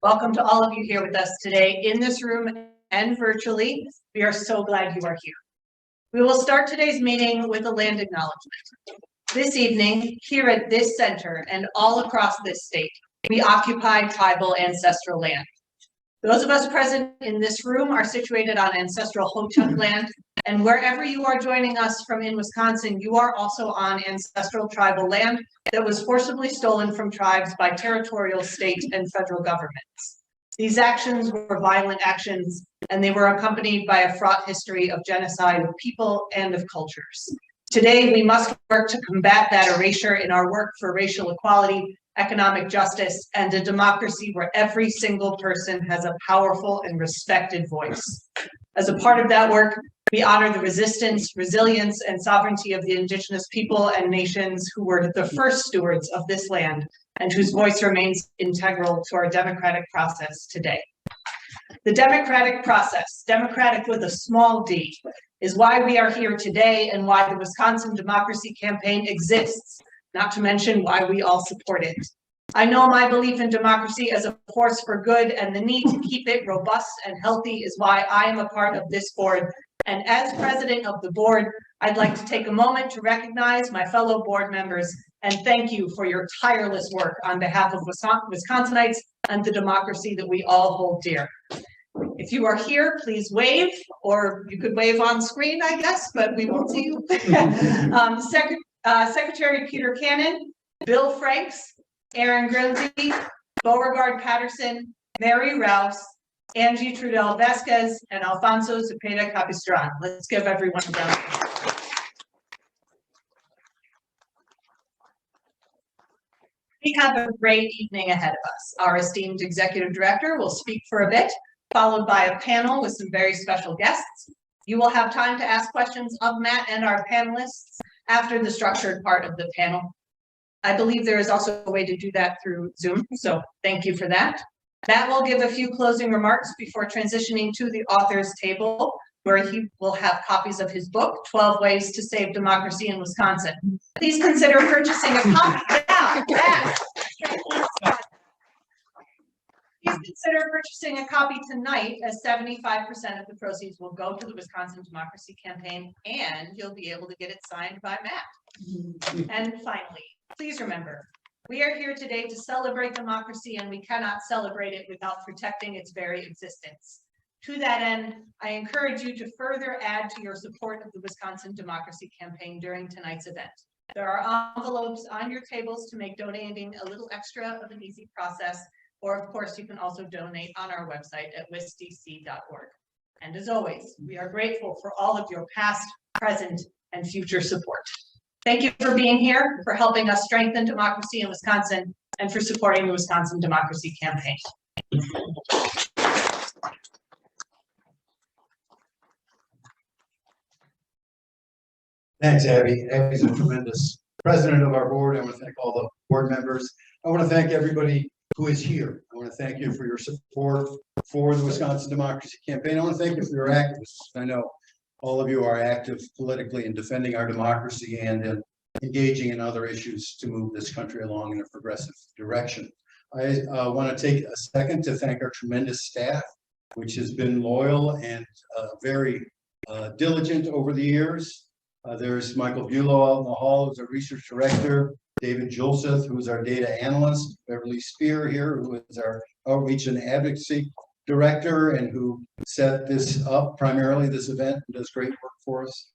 Welcome to all of you here with us today in this room and virtually. We are so glad you are here. We will start today's meeting with a land acknowledgement. This evening, here at this center and all across this state, we occupy tribal ancestral land. Those of us present in this room are situated on ancestral Ho-Chunk land, and wherever you are joining us from in Wisconsin, you are also on ancestral tribal land that was forcibly stolen from tribes by territorial, state, and federal governments. These actions were violent actions, and they were accompanied by a fraught history of genocide of people and of cultures. Today, we must work to combat that erasure in our work for racial equality, economic justice, and a democracy where every single person has a powerful and respected voice. As a part of that work, we honor the resistance, resilience, and sovereignty of the Indigenous people and nations who were the first stewards of this land and whose voice remains integral to our democratic process today. The democratic process, democratic with a small d, is why we are here today and why the Wisconsin Democracy Campaign exists, not to mention why we all support it. I know my belief in democracy as a force for good and the need to keep it robust and healthy is why I am a part of this board. And as president of the board, I'd like to take a moment to recognize my fellow board members and thank you for your tireless work on behalf of Wisconsinites and the democracy that we all hold dear. If you are here, please wave, or you could wave on screen, I guess, but we won't see you. Secretary Peter Cannon, Bill Franks, Aaron Grimsey, Beauregard Patterson, Mary Rouse, Angie Trudell Vasquez, and Alfonso Cepeda Capistran. Let's give everyone a round of applause. We have a great evening ahead of us. Our esteemed executive director will speak for a bit, followed by a panel with some very special guests. You will have time to ask questions of Matt and our panelists after the structured part of the panel. I believe there is also a way to do that through Zoom, so thank you for that. Matt will give a few closing remarks before transitioning to the author's table, where he will have copies of his book, 12 Ways to Save Democracy in Wisconsin. Please consider purchasing a copy. Please consider purchasing a copy tonight, as 75% of the proceeds will go to the Wisconsin Democracy Campaign, and you'll be able to get it signed by Matt. And finally, please remember, we are here today to celebrate democracy, and we cannot celebrate it without protecting its very existence. To that end, I encourage you to further add to your support of the Wisconsin Democracy Campaign during tonight's event. There are envelopes on your tables to make donating a little extra of an easy process, or of course, you can also donate on our website at wisdc.org. And as always, we are grateful for all of your past, present, and future support. Thank you for being here, for helping us strengthen democracy in Wisconsin, and for supporting the Wisconsin Democracy Campaign. Thanks, Abby. Abby's a tremendous president of our board. I want to thank all the board members. I want to thank everybody who is here. I want to thank you for your support for the Wisconsin Democracy Campaign. I want to thank you for your activists. I know all of you are active politically in defending our democracy and in engaging in other issues to move this country along in a progressive direction. I want to take a second to thank our tremendous staff, which has been loyal and very diligent over the years. There's Michael Bulow out in the hall, who's our research director, David Joseph, who is our data analyst, Beverly Spear here, who is our outreach and advocacy director and who set this up, primarily this event, and does great work for us.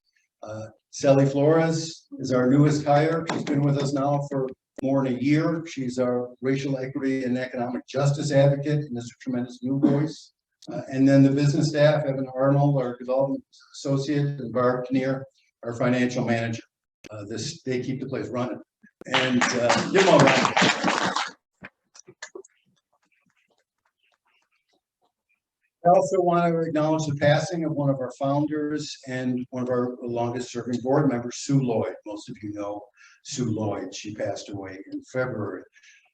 Sally Flores is our newest hire. She's been with us now for more than a year. She's our racial equity and economic justice advocate and is a tremendous new voice. And then the business staff, Evan Arnold, our development associate, and Barb Kinnear, our financial manager. They keep the place running. And give them all right. I also want to acknowledge the passing of one of our founders and one of our longest serving board members, Sue Lloyd. Most of you know Sue Lloyd. She passed away in February.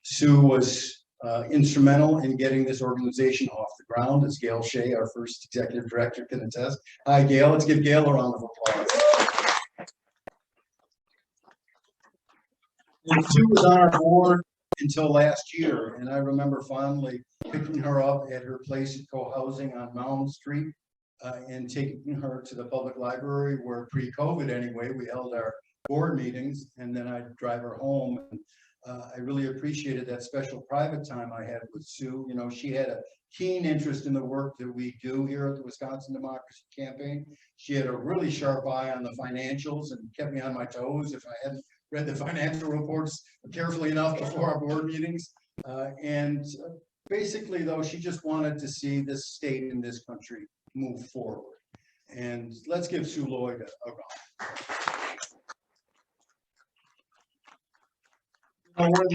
Sue was instrumental in getting this organization off the ground, as Gail Shea, our first executive director, can attest. Hi, Gail. Let's give Gail a round of applause. And Sue was on our board until last year. And I remember fondly picking her up at her place at co-housing on Mound Street and taking her to the public library where pre-COVID anyway, we held our board meetings, and then I'd drive her home. And, I really appreciated that special private time I had with Sue. You know, she had a keen interest in the work that we do here at the Wisconsin Democracy Campaign. She had a really sharp eye on the financials and kept me on my toes if I hadn't read the financial reports carefully enough before our board meetings. Basically, though, she just wanted to see this state and this country move forward. And let's give Sue Lloyd a round. One of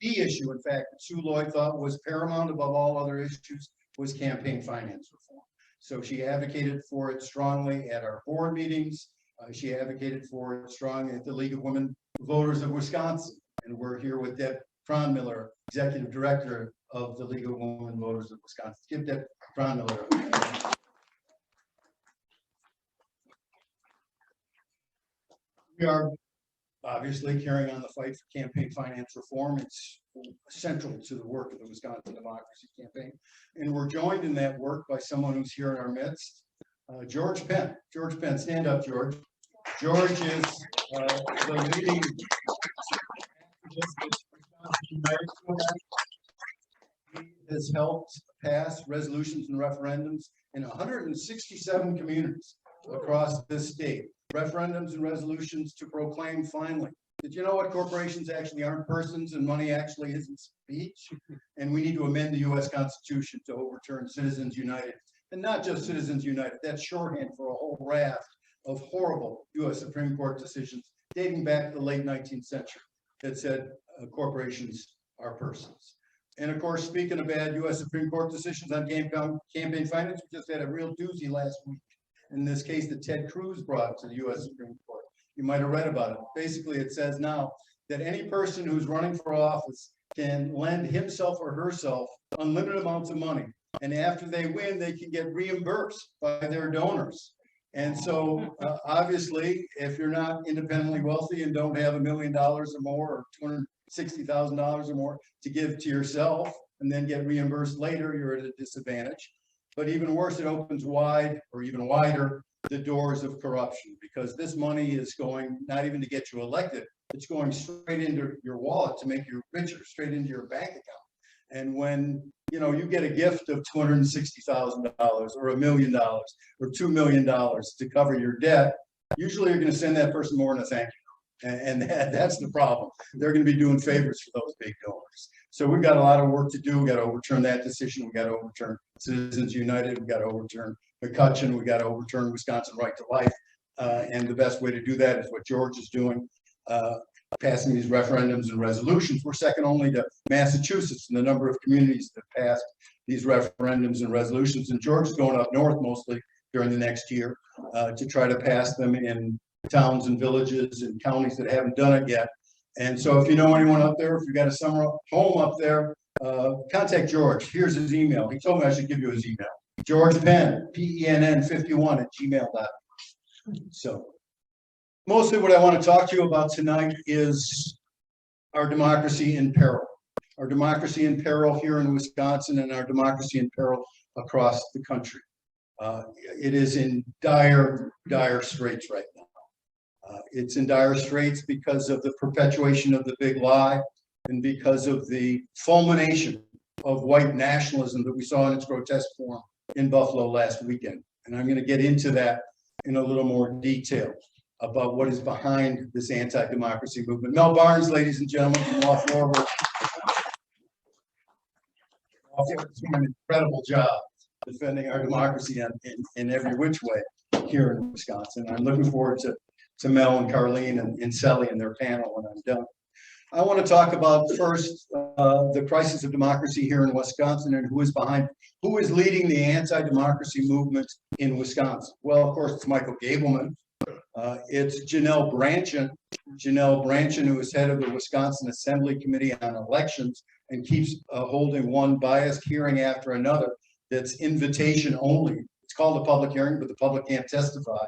the issue, in fact, Sue Lloyd thought was paramount above all other issues was campaign finance reform. So she advocated for it strongly at our board meetings. She advocated for it strongly at the League of Women Voters of Wisconsin. And we're here with Deb Cronmiller, Executive Director of the League of Women Voters of Wisconsin. Give Deb Cronmiller. We are obviously carrying on the fight for campaign finance reform. It's central to the work of the Wisconsin Democracy Campaign. And we're joined in that work by someone who's here in our midst, George Penn. George Penn, stand up, George. George is the leading he has helped pass resolutions and referendums in 167 communities across this state. Referendums and resolutions to proclaim finally. Did you know what corporations actually aren't persons and money actually isn't speech? And we need to amend the U.S. Constitution to overturn Citizens United. And not just Citizens United, that's shorthand for a whole raft of horrible U.S. Supreme Court decisions dating back to the late 19th century that said corporations are persons. And of course, speaking of bad U.S. Supreme Court decisions on campaign finance, we just had a real doozy last week. In this case that Ted Cruz brought to the U.S. Supreme Court. You might have read about it. Basically, it says now that any person who's running for office can lend himself or herself unlimited amounts of money. And after they win, they can get reimbursed by their donors. And so obviously, if you're not independently wealthy and don't have $1 million or more or $260,000 or more to give to yourself and then get reimbursed later, you're at a disadvantage. But even worse, it opens wide or even wider the doors of corruption, because this money is going not even to get you elected, it's going straight into your wallet to make you richer, straight into your bank account. And when you get a gift of $260,000 or $1 million or $2 million to cover your debt, usually you're going to send that person more than a thank you. And that's the problem. They're going to be doing favors for those big donors. So we've got a lot of work to do. We got to overturn that decision. We got to overturn Citizens United. We got to overturn McCutcheon. We got to overturn Wisconsin Right to Life. And the best way to do that is what George is doing, passing these referendums and resolutions. We're second only to Massachusetts in the number of communities that passed these referendums and resolutions. And George is going up north mostly during the next year to try to pass them in towns and villages and counties that haven't done it yet. And so if you know anyone up there, if you got a summer home up there, contact George. Here's his email. He told me I should give you his email. George Penn, PENN51@gmail.com. So mostly what I want to talk to you about tonight is our democracy in peril. Our democracy in peril here in Wisconsin and our democracy in peril across the country. It is in dire straits right now. It's in dire straits because of the perpetuation of the big lie and because of the fulmination of white nationalism that we saw in its grotesque form in Buffalo last weekend. And I'm going to get into that in a little more detail about what is behind this anti-democracy movement. Mel Barnes, ladies and gentlemen, from Law Forward, doing an incredible job defending our democracy in every which way here in Wisconsin. I'm looking forward to Mel and Carlene and Sally and their panel when I'm done. I want to talk about first the crisis of democracy here in Wisconsin and who is leading the anti-democracy movement in Wisconsin. Well, of course, it's Michael Gableman. It's Janelle Branchen, who is head of the Wisconsin Assembly Committee on Elections and keeps holding one biased hearing after another that's invitation only. It's called a public hearing, but the public can't testify.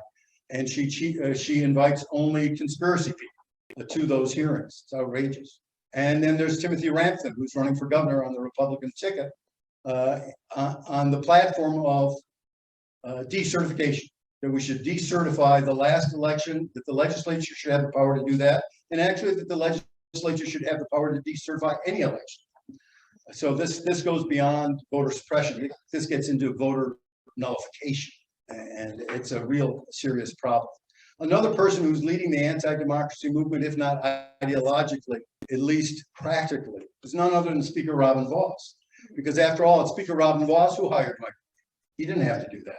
And she invites only conspiracy people to those hearings. It's outrageous. And then there's Timothy Ramthun, who's running for governor on the Republican ticket on the platform of decertification, that we should decertify the last election, that the legislature should have the power to do that, and actually that the legislature should have the power to decertify any election. So this goes beyond voter suppression. This gets into voter nullification, and it's a real serious problem. Another person who's leading the anti-democracy movement, if not ideologically, at least practically, is none other than Speaker Robin Vos. Because after all, it's Speaker Robin Vos who hired Mike. He didn't have to do that.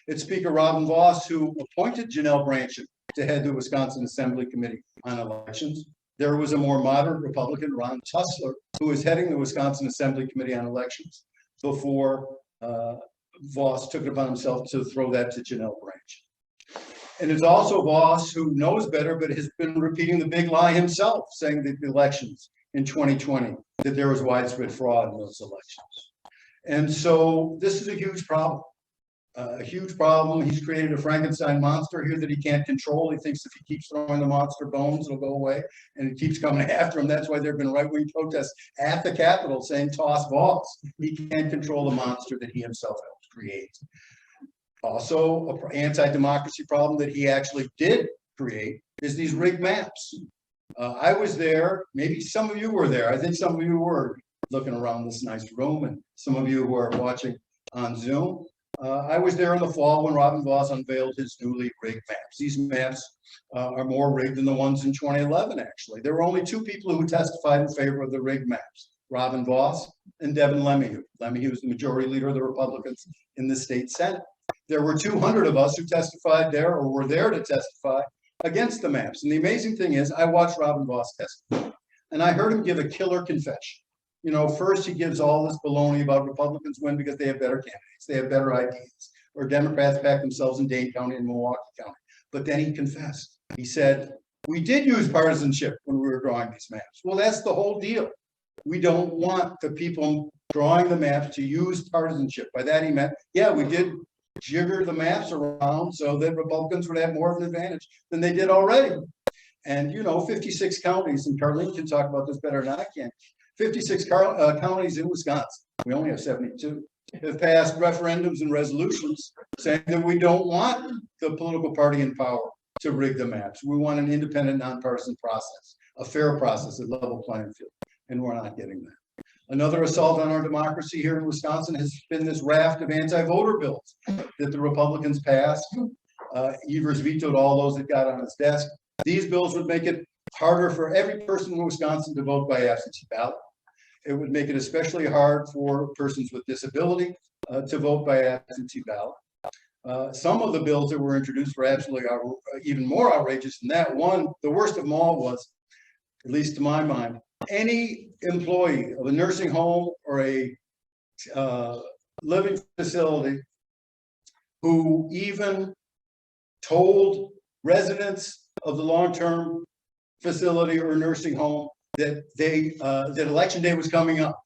It's Speaker Robin Vos who appointed Janelle Brandtjen to head the Wisconsin Assembly Committee on Elections. There was a more moderate Republican, Ron Tussler, who was heading the Wisconsin Assembly Committee on Elections before Vos took it upon himself to throw that to Janelle Brandtjen. And it's also Vos who knows better, but has been repeating the big lie himself, saying that the elections in 2020, that there was widespread fraud in those elections. And so this is a huge problem. A huge problem. He's created a Frankenstein monster here that he can't control. He thinks if he keeps throwing the monster bones, it'll go away, and it keeps coming after him. That's why there have been right-wing protests at the Capitol saying, toss Vos. He can't control the monster that he himself helped create. Also, an anti-democracy problem that he actually did create is these rigged maps. I was there, maybe some of you were there. I think some of you were looking around this nice room, and some of you who are watching on Zoom. I was there in the fall when Robin Vos unveiled his newly rigged maps. These maps are more rigged than the ones in 2011, actually. There were only two people who testified in favor of the rigged maps, Robin Vos and Devin LeMahieu. LeMahieu was the majority leader of the Republicans in the state Senate. There were 200 of us who testified there or were there to testify against the maps. And the amazing thing is, I watched Robin Vos testify, and I heard him give a killer confession. You know, first he gives all this baloney about Republicans win because they have better candidates, they have better ideas, or Democrats back themselves in Dane County and Milwaukee County. But then he confessed. He said, we did use partisanship when we were drawing these maps. Well, that's the whole deal. We don't want the people drawing the maps to use partisanship. By that he meant, yeah, we did jigger the maps around so that Republicans would have more of an advantage than they did already. And, you know, 56 counties, and Carlene can talk about this better than I can, 56 counties in Wisconsin, we only have 72, have passed referendums and resolutions saying that we don't want the political party in power to rig the maps. We want an independent, nonpartisan process, a fair process, a level playing field, and we're not getting that. Another assault on our democracy here in Wisconsin has been this raft of anti-voter bills that the Republicans passed. Evers vetoed all those that got on his desk. These bills would make it harder for every person in Wisconsin to vote by absentee ballot. It would make it especially hard for persons with disability to vote by absentee ballot. Some of the bills that were introduced were absolutely even more outrageous than that. One, the worst of them all was, at least to my mind, any employee of a nursing home or a living facility who even told residents of the long-term facility or nursing home that that election day was coming up,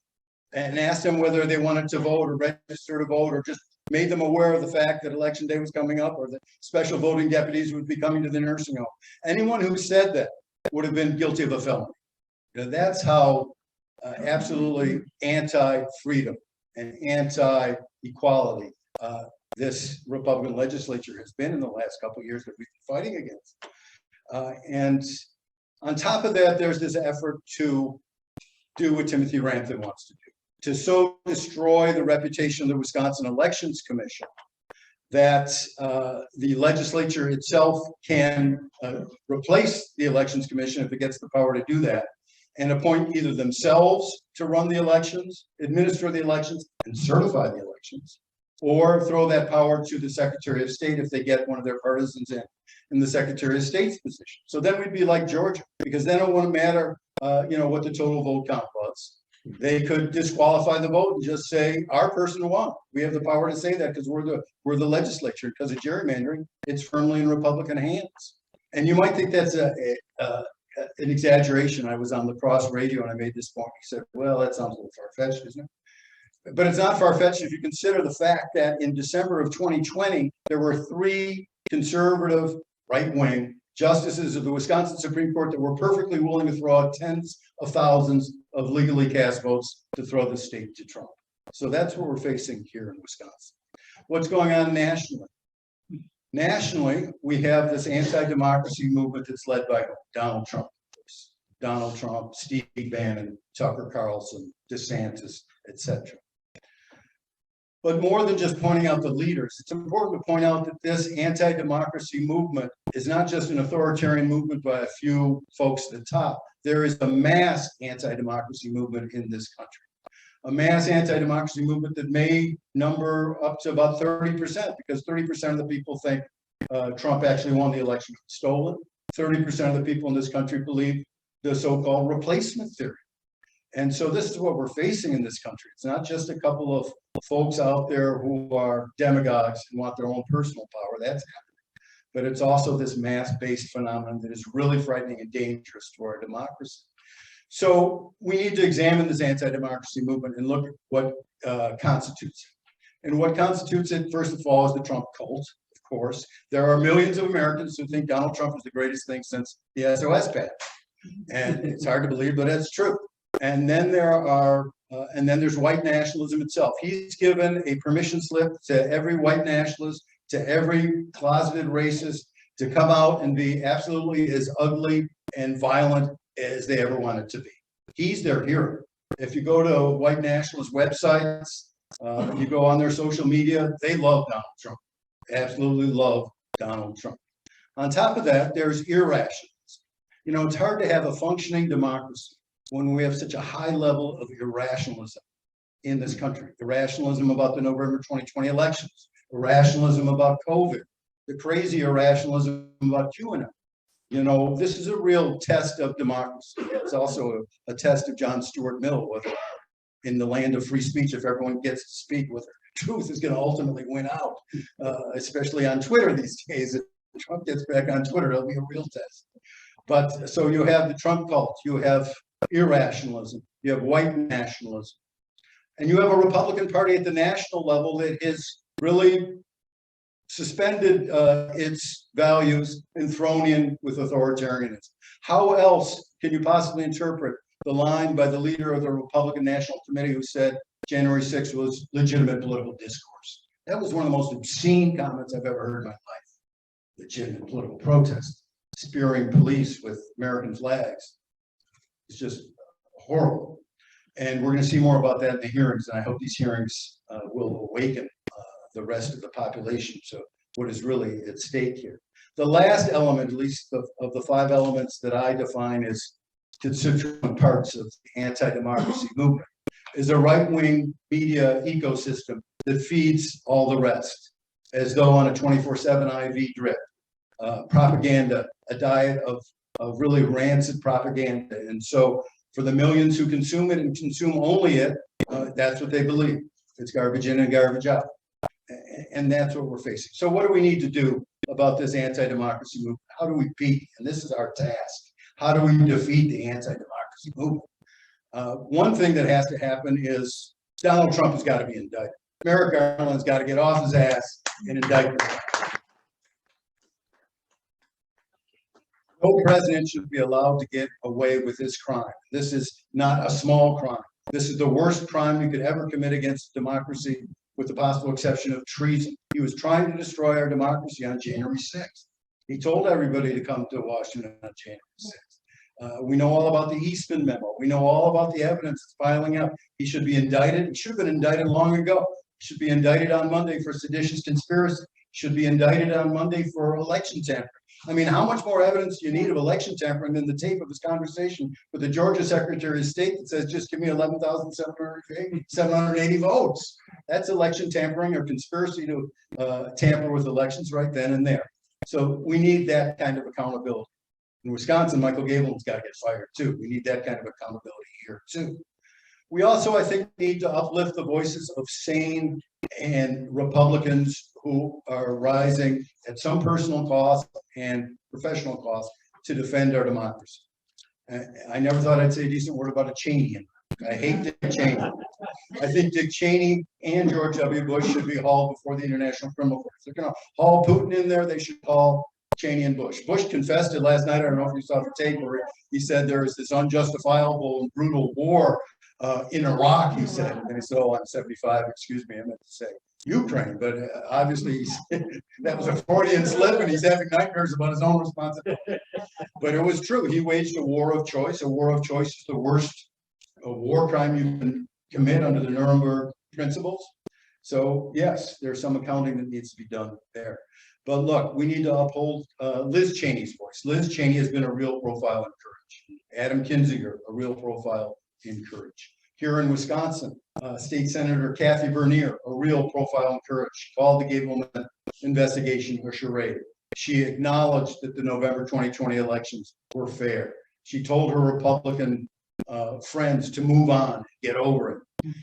and asked them whether they wanted to vote or register to vote, or just made them aware of the fact that election day was coming up, or that special voting deputies would be coming to the nursing home. Anyone who said that would have been guilty of a felony. That's how absolutely anti-freedom and anti-equality this Republican legislature has been in the last couple of years that we've been fighting against. And on top of that, there's this effort to do what Timothy Ramthun wants to do, to so destroy the reputation of the Wisconsin Elections Commission that the legislature itself can replace the Elections Commission if it gets the power to do that, and appoint either themselves to run the elections, administer the elections, and certify the elections, or throw that power to the Secretary of State if they get one of their partisans in the Secretary of State's position. So then we'd be like Georgia, because then it wouldn't matter, you know, what the total vote count was. They could disqualify the vote and just say our person won. We have the power to say that because we're the legislature. Because of gerrymandering, it's firmly in Republican hands. And you might think that's an exaggeration. I was on lacrosse radio and I made this point. He said, well, that sounds a little far-fetched, isn't it? But it's not far-fetched if you consider the fact that in December of 2020, there were 3 conservative, right-wing justices of the Wisconsin Supreme Court that were perfectly willing to throw out tens of thousands of legally cast votes to throw the state to Trump. So that's what we're facing here in Wisconsin. What's going on nationally? Nationally, we have this anti-democracy movement that's led by Donald Trump. Donald Trump, Steve Bannon, Tucker Carlson, DeSantis, etc. But more than just pointing out the leaders, it's important to point out that this anti-democracy movement is not just an authoritarian movement by a few folks at the top. There is a mass anti-democracy movement in this country. A mass anti-democracy movement that may number up to about 30%, because 30% of the people think Trump actually won the election stolen. 30% of the people in this country believe the so-called replacement theory. And so this is what we're facing in this country. It's not just a couple of folks out there who are demagogues and want their own personal power. That's happening. But it's also this mass-based phenomenon that is really frightening and dangerous to our democracy. So we need to examine this anti-democracy movement and look at what constitutes it. And what constitutes it, first of all, is the Trump cult, of course. There are millions of Americans who think Donald Trump is the greatest thing since the SOS pact. And it's hard to believe, but it's true. And then there's white nationalism itself. He's given a permission slip to every white nationalist, to every closeted racist, to come out and be absolutely as ugly and violent as they ever wanted to be. He's their hero. If you go to white nationalist websites, you go on their social media, they love Donald Trump. Absolutely love Donald Trump. On top of that, there's irrationalism. You know, it's hard to have a functioning democracy when we have such a high level of irrationalism in this country. Irrationalism about the November 2020 elections, irrationalism about COVID, the crazy irrationalism about QAnon. You know, this is a real test of democracy. It's also a test of John Stuart Mill, whether in the land of free speech, if everyone gets to speak, whether truth is going to ultimately win out, especially on Twitter these days. If Trump gets back on Twitter, it'll be a real test. But so you have the Trump cult, you have irrationalism, you have white nationalism, and you have a Republican Party at the national level that has really suspended its values and thrown in with authoritarianism. How else can you possibly interpret the line by the leader of the Republican National Committee who said January 6th was legitimate political discourse? That was one of the most obscene comments I've ever heard in my life. Legitimate political protest, spearing police with American flags. It's just horrible. And we're going to see more about that in the hearings. And I hope these hearings will awaken the rest of the population to what is really at stake here. The last element, at least of the five elements that I define as constituent parts of the anti-democracy movement, is a right-wing media ecosystem that feeds all the rest, as though on a 24/7 IV drip. Propaganda, a diet of really rancid propaganda. And so for the millions who consume it and consume only it, that's what they believe. It's garbage in and garbage out. And that's what we're facing. So what do we need to do about this anti-democracy movement? How do we beat, and this is our task, how do we defeat the anti-democracy movement? One thing that has to happen is Donald Trump has got to be indicted. Merrick Garland's got to get off his ass and indict him. No president should be allowed to get away with this crime. This is not a small crime. This is the worst crime you could ever commit against democracy, with the possible exception of treason. He was trying to destroy our democracy on January 6th. He told everybody to come to Washington on January 6th. We know all about the Eastman memo. We know all about the evidence that's piling up. He should be indicted. He should have been indicted long ago. He should be indicted on Monday for seditious conspiracy. Should be indicted on Monday for election tampering. I mean, how much more evidence do you need of election tampering than the tape of his conversation with the Georgia Secretary of State that says, just give me 11,780 votes. That's election tampering or conspiracy to tamper with elections right then and there. So we need that kind of accountability. In Wisconsin, Michael Gableman's got to get fired too. We need that kind of accountability here too. We also, I think, need to uplift the voices of sane and Republicans who are rising at some personal cost and professional cost to defend our democracy. I never thought I'd say a decent word about a Cheney. I hate Dick Cheney. I think Dick Cheney and George W. Bush should be hauled before the International Criminal Court. If they're going to haul Putin in there, they should haul Cheney and Bush. Bush confessed it last night. I don't know if you saw the tape where he said there is this unjustifiable and brutal war in Iraq, he said. And he said, oh, I'm 75, excuse me, I meant to say Ukraine. But obviously that was a Freudian slip and he's having nightmares about his own responsibility. But it was true. He waged a war of choice. A war of choice is the worst war crime you can commit under the Nuremberg principles. So yes, there's some accounting that needs to be done there. But look, we need to uphold Liz Cheney's voice. Liz Cheney has been a real profile in courage. Adam Kinzinger, a real profile in courage. Here in Wisconsin, State Senator Kathy Bernier, a real profile in courage. She called the Gableman investigation a charade. She acknowledged that the November 2020 elections were fair. She told her Republican friends to move on, get over it.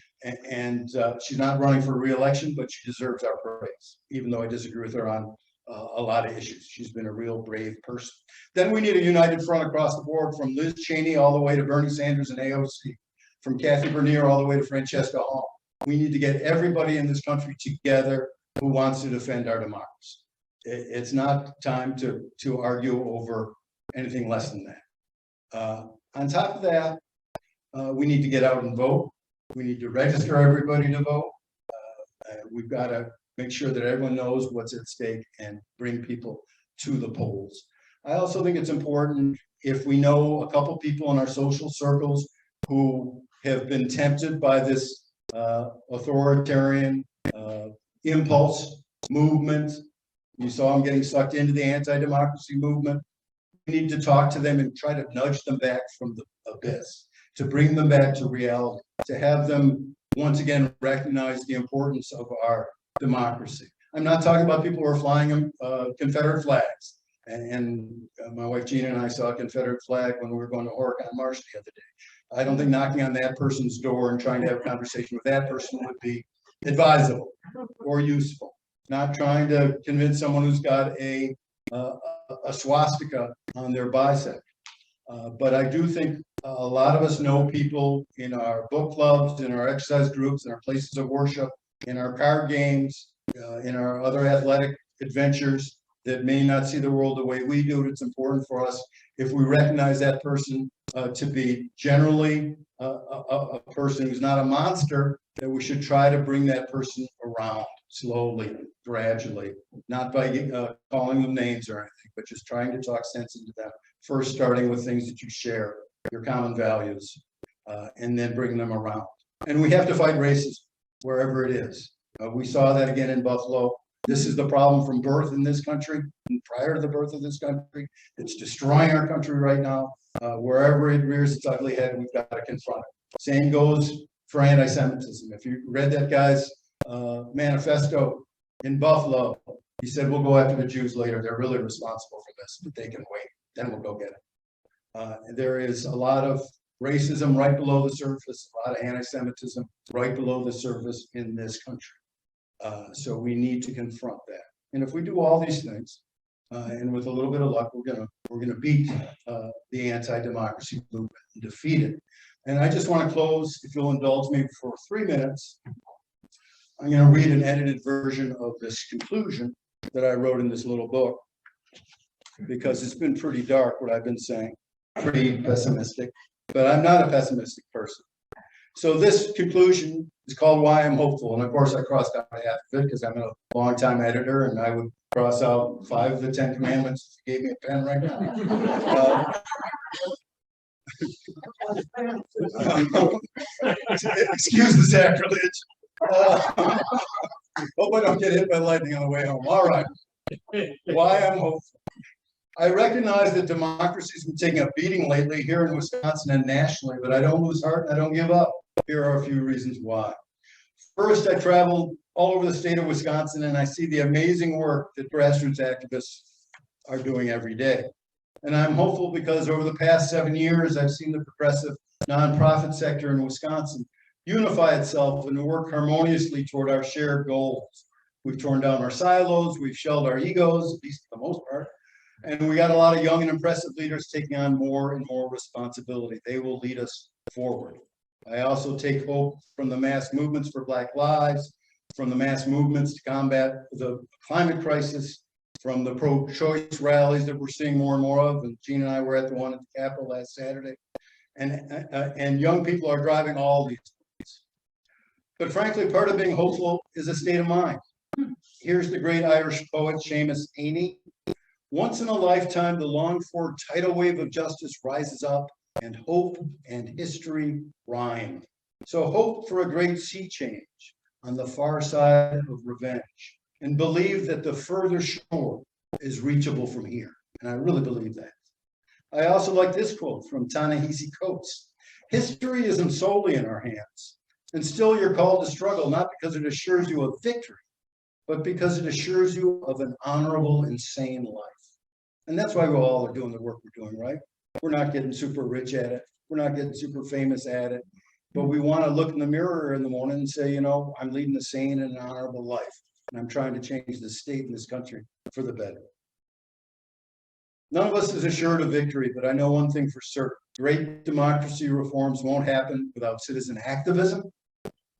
And she's not running for re-election, but she deserves our praise, even though I disagree with her on a lot of issues. She's been a real brave person. Then we need a united front across the board, from Liz Cheney all the way to Bernie Sanders and AOC, from Kathy Bernier all the way to Francesca Hall. We need to get everybody in this country together who wants to defend our democracy. It's not time to argue over anything less than that. On top of that, we need to get out and vote. We need to register everybody to vote. We've got to make sure that everyone knows what's at stake and bring people to the polls. I also think it's important, if we know a couple people in our social circles who have been tempted by this authoritarian impulse movement. You saw them getting sucked into the anti-democracy movement. We need to talk to them and try to nudge them back from the abyss, to bring them back to reality, to have them once again recognize the importance of our democracy. I'm not talking about people who are flying Confederate flags. And my wife Gina and I saw a Confederate flag when we were going to Oregon March the other day. I don't think knocking on that person's door and trying to have a conversation with that person would be advisable or useful. Not trying to convince someone who's got a swastika on their bicep. But I do think a lot of us know people in our book clubs, in our exercise groups, in our places of worship, in our card games, in our other athletic adventures that may not see the world the way we do. It's important for us, if we recognize that person to be generally a person who's not a monster, that we should try to bring that person around slowly, gradually, not by calling them names or anything, but just trying to talk sense into them. First, starting with things that you share, your common values, and then bring them around. And we have to fight racism wherever it is. We saw that again in Buffalo. This is the problem from birth in this country, and prior to the birth of this country. It's destroying our country right now. Wherever it rears its ugly head, we've got to confront it. Same goes for anti-Semitism. If you read that guy's manifesto in Buffalo, he said, we'll go after the Jews later. They're really responsible for this, but they can wait. Then we'll go get it. There is a lot of racism right below the surface, a lot of anti-Semitism right below the surface in this country. So we need to confront that. And if we do all these things, and with a little bit of luck, we're gonna beat the anti-democracy movement and defeat it. And I just want to close, if you'll indulge me for 3 minutes. I'm going to read an edited version of this conclusion that I wrote in this little book, because it's been pretty dark what I've been saying, pretty pessimistic, but I'm not a pessimistic person. So this conclusion is called Why I'm Hopeful. And of course I crossed out half of it because I'm a longtime editor, and I would cross out 5 of the 10 commandments if you gave me a pen right now. Excuse the sacrilege. Hope I don't get hit by lightning on the way home. All right. Why I'm hopeful. I recognize that democracy has been taking a beating lately here in Wisconsin and nationally, but I don't lose heart and I don't give up. Here are a few reasons why. First, I traveled all over the state of Wisconsin and I see the amazing work that grassroots activists are doing every day. And I'm hopeful because over the past 7 years, I've seen the progressive nonprofit sector in Wisconsin unify itself and work harmoniously toward our shared goals. We've torn down our silos, we've shelled our egos, at least for the most part, and we got a lot of young and impressive leaders taking on more and more responsibility. They will lead us forward. I also take hope from the mass movements for Black lives, from the mass movements to combat the climate crisis, from the pro-choice rallies that we're seeing more and more of, and Gene and I were at the one at the Capitol last Saturday, and young people are driving all these things. But frankly, part of being hopeful is a state of mind. Here's the great Irish poet Seamus Heaney. Once in a lifetime, the longed-for tidal wave of justice rises up, and hope and history rhyme. So hope for a great sea change on the far side of revenge, and believe that the further shore is reachable from here. And I really believe that. I also like this quote from Ta-Nehisi Coates. History isn't solely in our hands, and still you're called to struggle, not because it assures you of victory, but because it assures you of an honorable and sane life. And that's why we all are doing the work we're doing, right? We're not getting super rich at it. We're not getting super famous at it. But we want to look in the mirror in the morning and say, you know, I'm leading a sane and honorable life. And I'm trying to change the state in this country for the better. None of us is assured of victory, but I know one thing for certain. Great democracy reforms won't happen without citizen activism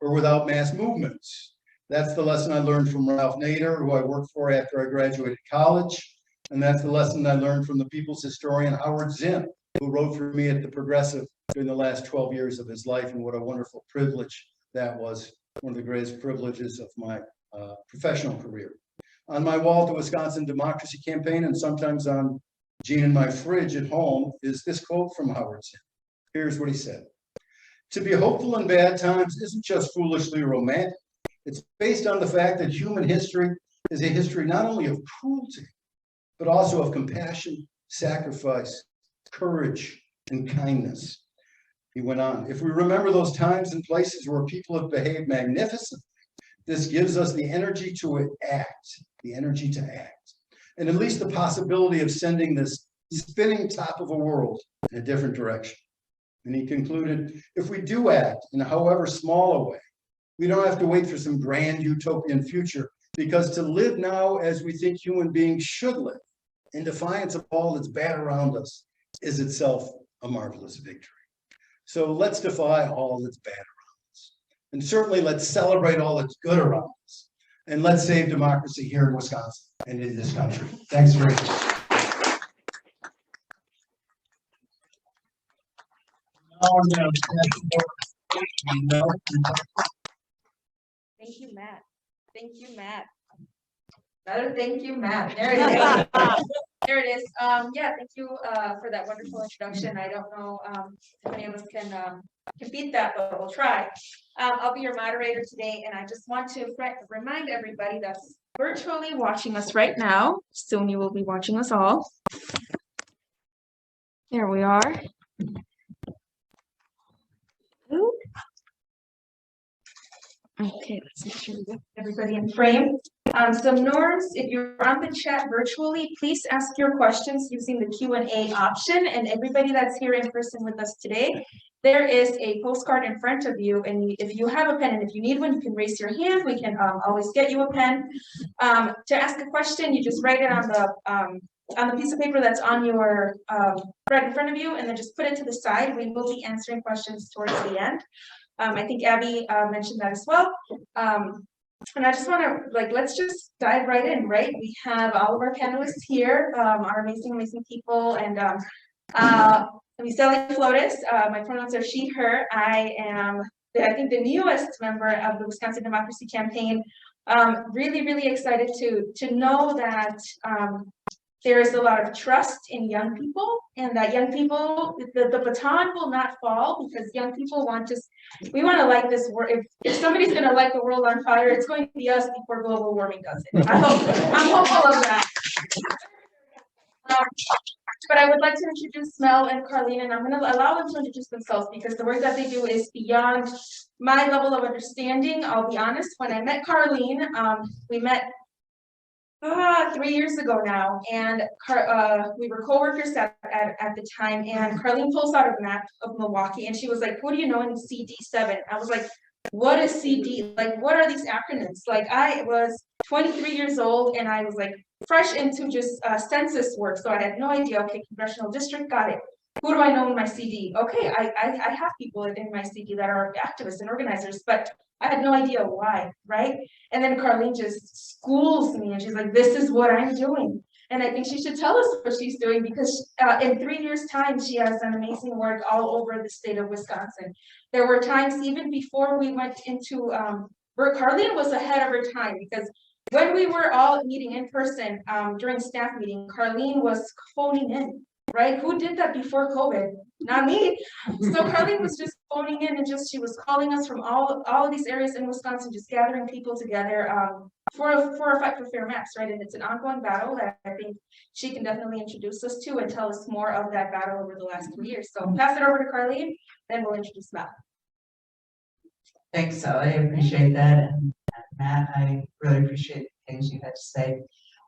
or without mass movements. That's the lesson I learned from Ralph Nader, who I worked for after I graduated college. And that's the lesson I learned from the people's historian, Howard Zinn, who wrote for me at the Progressive during the last 12 years of his life. And what a wonderful privilege that was, one of the greatest privileges of my professional career. On my wall at the Wisconsin Democracy Campaign, and sometimes on Gene in my fridge at home, is this quote from Howard Zinn. Here's what he said. To be hopeful in bad times isn't just foolishly romantic. It's based on the fact that human history is a history not only of cruelty, but also of compassion, sacrifice, courage, and kindness. He went on, if we remember those times and places where people have behaved magnificently, this gives us the energy to act, and at least the possibility of sending this spinning top of a world in a different direction. And he concluded, if we do act in however small a way, we don't have to wait for some grand utopian future, because to live now as we think human beings should live, in defiance of all that's bad around us, is itself a marvelous victory. So let's defy all that's bad around us. And certainly let's celebrate all that's good around us. And let's save democracy here in Wisconsin and in this country. Thanks very much. Thank you, Matt. Thank you, Matt. Better thank you, Matt. There it is. There it is. Yeah, thank you for that wonderful introduction. I don't know if any of us can beat that, but we'll try. I'll be your moderator today, and I just want to remind everybody that's virtually watching us right now. Soon you will be watching us all. There we are. Ooh. Okay, let's make sure we get everybody in frame. Some norms, if you're on the chat virtually, please ask your questions using the Q&A option. And everybody that's here in person with us today, there is a postcard in front of you. And if you have a pen and if you need one, you can raise your hand. We can always get you a pen. To ask a question, you just write it on the piece of paper that's on your right in front of you, and then just put it to the side. We will be answering questions towards the end. I think Abby mentioned that as well. And I just want to, let's just dive right in, right? We have all of our panelists here, our amazing, amazing people. And Iuscely Flores, my pronouns are she, her. I am, I think, the newest member of the Wisconsin Democracy Campaign. Really, really excited to know that there is a lot of trust in young people, and that young people, the baton will not fall, because young people we want to light this world. If somebody's going to light the world on fire, it's going to be us before global warming does it. I'm hopeful of that. But I would like to introduce Mel and Carlene, and I'm going to allow them to introduce themselves, because the work that they do is beyond my level of understanding. I'll be honest, when I met Carlene, we met 3 years ago now, and we were co-workers at the time, and Carlene pulls out a map of Milwaukee, and she was like, "Who do you know in CD7?" I was like, "What is CD? Like, what are these acronyms?" Like, I was 23 years old, and I was like fresh into just census work, so I had no idea. Okay, congressional district, got it. who do I know in my CD? Okay, I have people in my CD that are activists and organizers, but I had no idea why, right? And then Carlene just schools me and she's like, this is what I'm doing. And I think she should tell us what she's doing because in 3 years' time, she has done amazing work all over the state of Wisconsin. There were times even before we went into, Carlene was ahead of her time because when we were all meeting in person during staff meeting, Carlene was phoning in, right? Who did that before COVID? Not me. So Carlene was just phoning in and she was calling us from all of these areas in Wisconsin, just gathering people together for a fight for fair maps, right? And it's an ongoing battle that I think she can definitely introduce us to and tell us more of that battle over the last 3 years. So pass it over to Carlene, then we'll introduce Matt. Thanks, Sally. I appreciate that. And Matt, I really appreciate the things you had to say.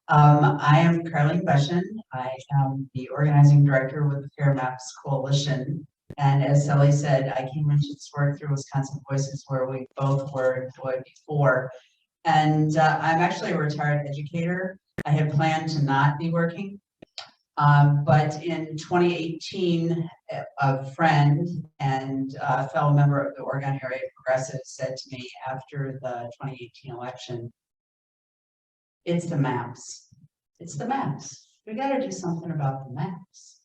I am Carlene Bechen. I am the organizing director with the Fair Maps Coalition. And as Sally said, I came into this work through Wisconsin Voices, where we both were employed before. And I'm actually a retired educator. I had planned to not be working. But in 2018, a friend and a fellow member of the Oregon Area Progressives said to me after the 2018 election, it's the maps. It's the maps. We got to do something about the maps.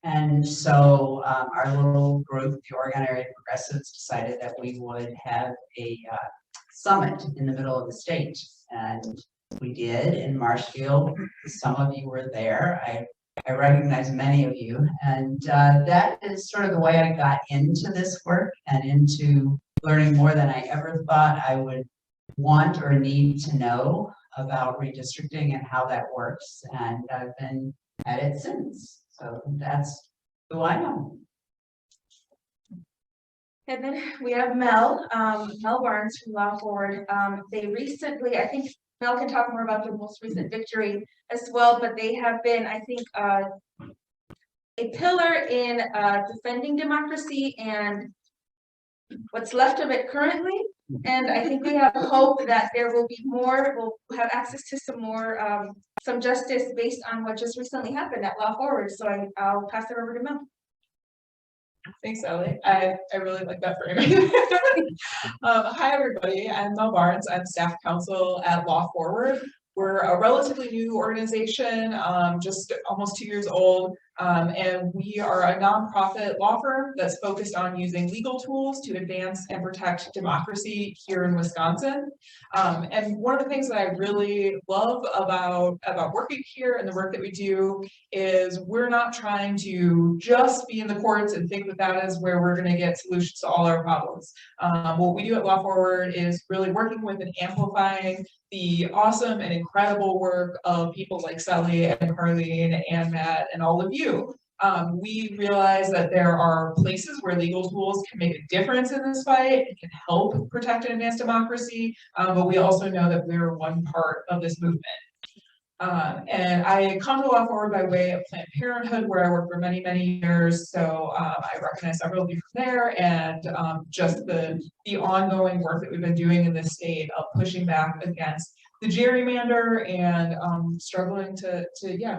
And so our little group, the Oregon Area Progressives, decided that we would have a summit in the middle of the state. And we did in Marshfield. Some of you were there. I recognize many of you. And that is sort of the way I got into this work and into learning more than I ever thought I would want or need to know about redistricting and how that works. And I've been at it since. So that's who I know. And then we have Mel Barnes from Law Forward. They recently, I think Mel can talk more about their most recent victory as well, but they have been, I think, a pillar in defending democracy and what's left of it currently. And I think we have hope that there will be more, we'll have access to some more, some justice based on what just recently happened at Law Forward. So I'll pass it over to Mel. Thanks, Ellie. I really like that framing. Hi, everybody. I'm Mel Barnes. I'm staff counsel at Law Forward. We're a relatively new organization, just almost 2 years old, and we are a nonprofit law firm that's focused on using legal tools to advance and protect democracy here in Wisconsin. And one of the things that I really love about working here and the work that we do is we're not trying to just be in the courts and think that that is where we're going to get solutions to all our problems. What we do at Law Forward is really working with and amplifying the awesome and incredible work of people like Sally and Carlene and Matt and all of you. We realize that there are places where legal tools can make a difference in this fight. It can help protect and advance democracy, but we also know that we're one part of this movement. And I come to Law Forward by way of Planned Parenthood, where I worked for many, many years. So I recognize several of you from there, and just the ongoing work that we've been doing in this state of pushing back against the gerrymander and struggling to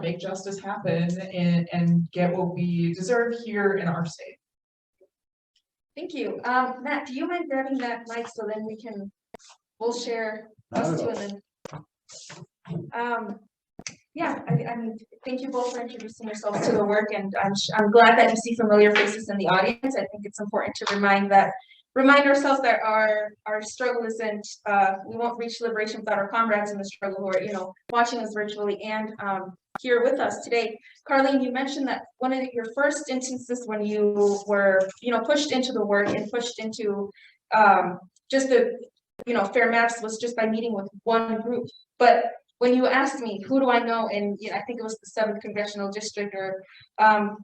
make justice happen and get what we deserve here in our state. Thank you. Matt, do you mind grabbing that mic so then we'll share us two and then. Yeah, I mean, thank you both for introducing yourselves to the work, and I'm glad that you see familiar faces in the audience. I think it's important to remind ourselves that our struggle isn't, we won't reach liberation without our comrades in the struggle who are, watching us virtually and here with us today. Carlene, you mentioned that one of your first instances when you were, pushed into the work and pushed into just the, fair maps was just by meeting with one group. But when you asked me, who do I know? And I think it was the 7th Congressional District, or I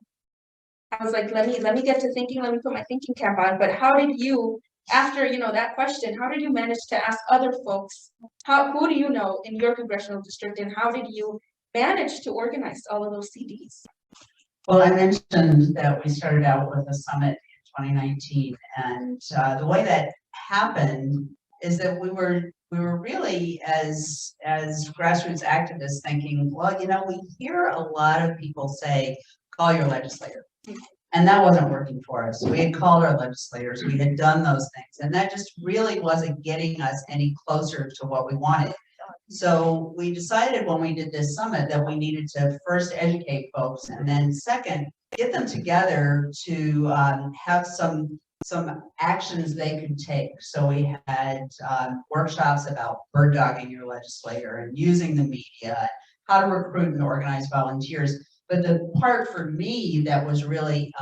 was like, let me get to thinking, let me put my thinking cap on. But how did you, after that question, how did you manage to ask other folks, who do you know in your congressional district, and how did you manage to organize all of those CDs? Well, I mentioned that we started out with a summit in 2019, and the way that happened is that we were really as grassroots activists thinking, well, we hear a lot of people say, call your legislator. And that wasn't working for us. We had called our legislators, we had done those things, and that just really wasn't getting us any closer to what we wanted. So we decided when we did this summit that we needed to first educate folks, and then second, get them together to have some actions they could take. So we had workshops about bird dogging your legislator and using the media, how to recruit and organize volunteers. But the part for me that was really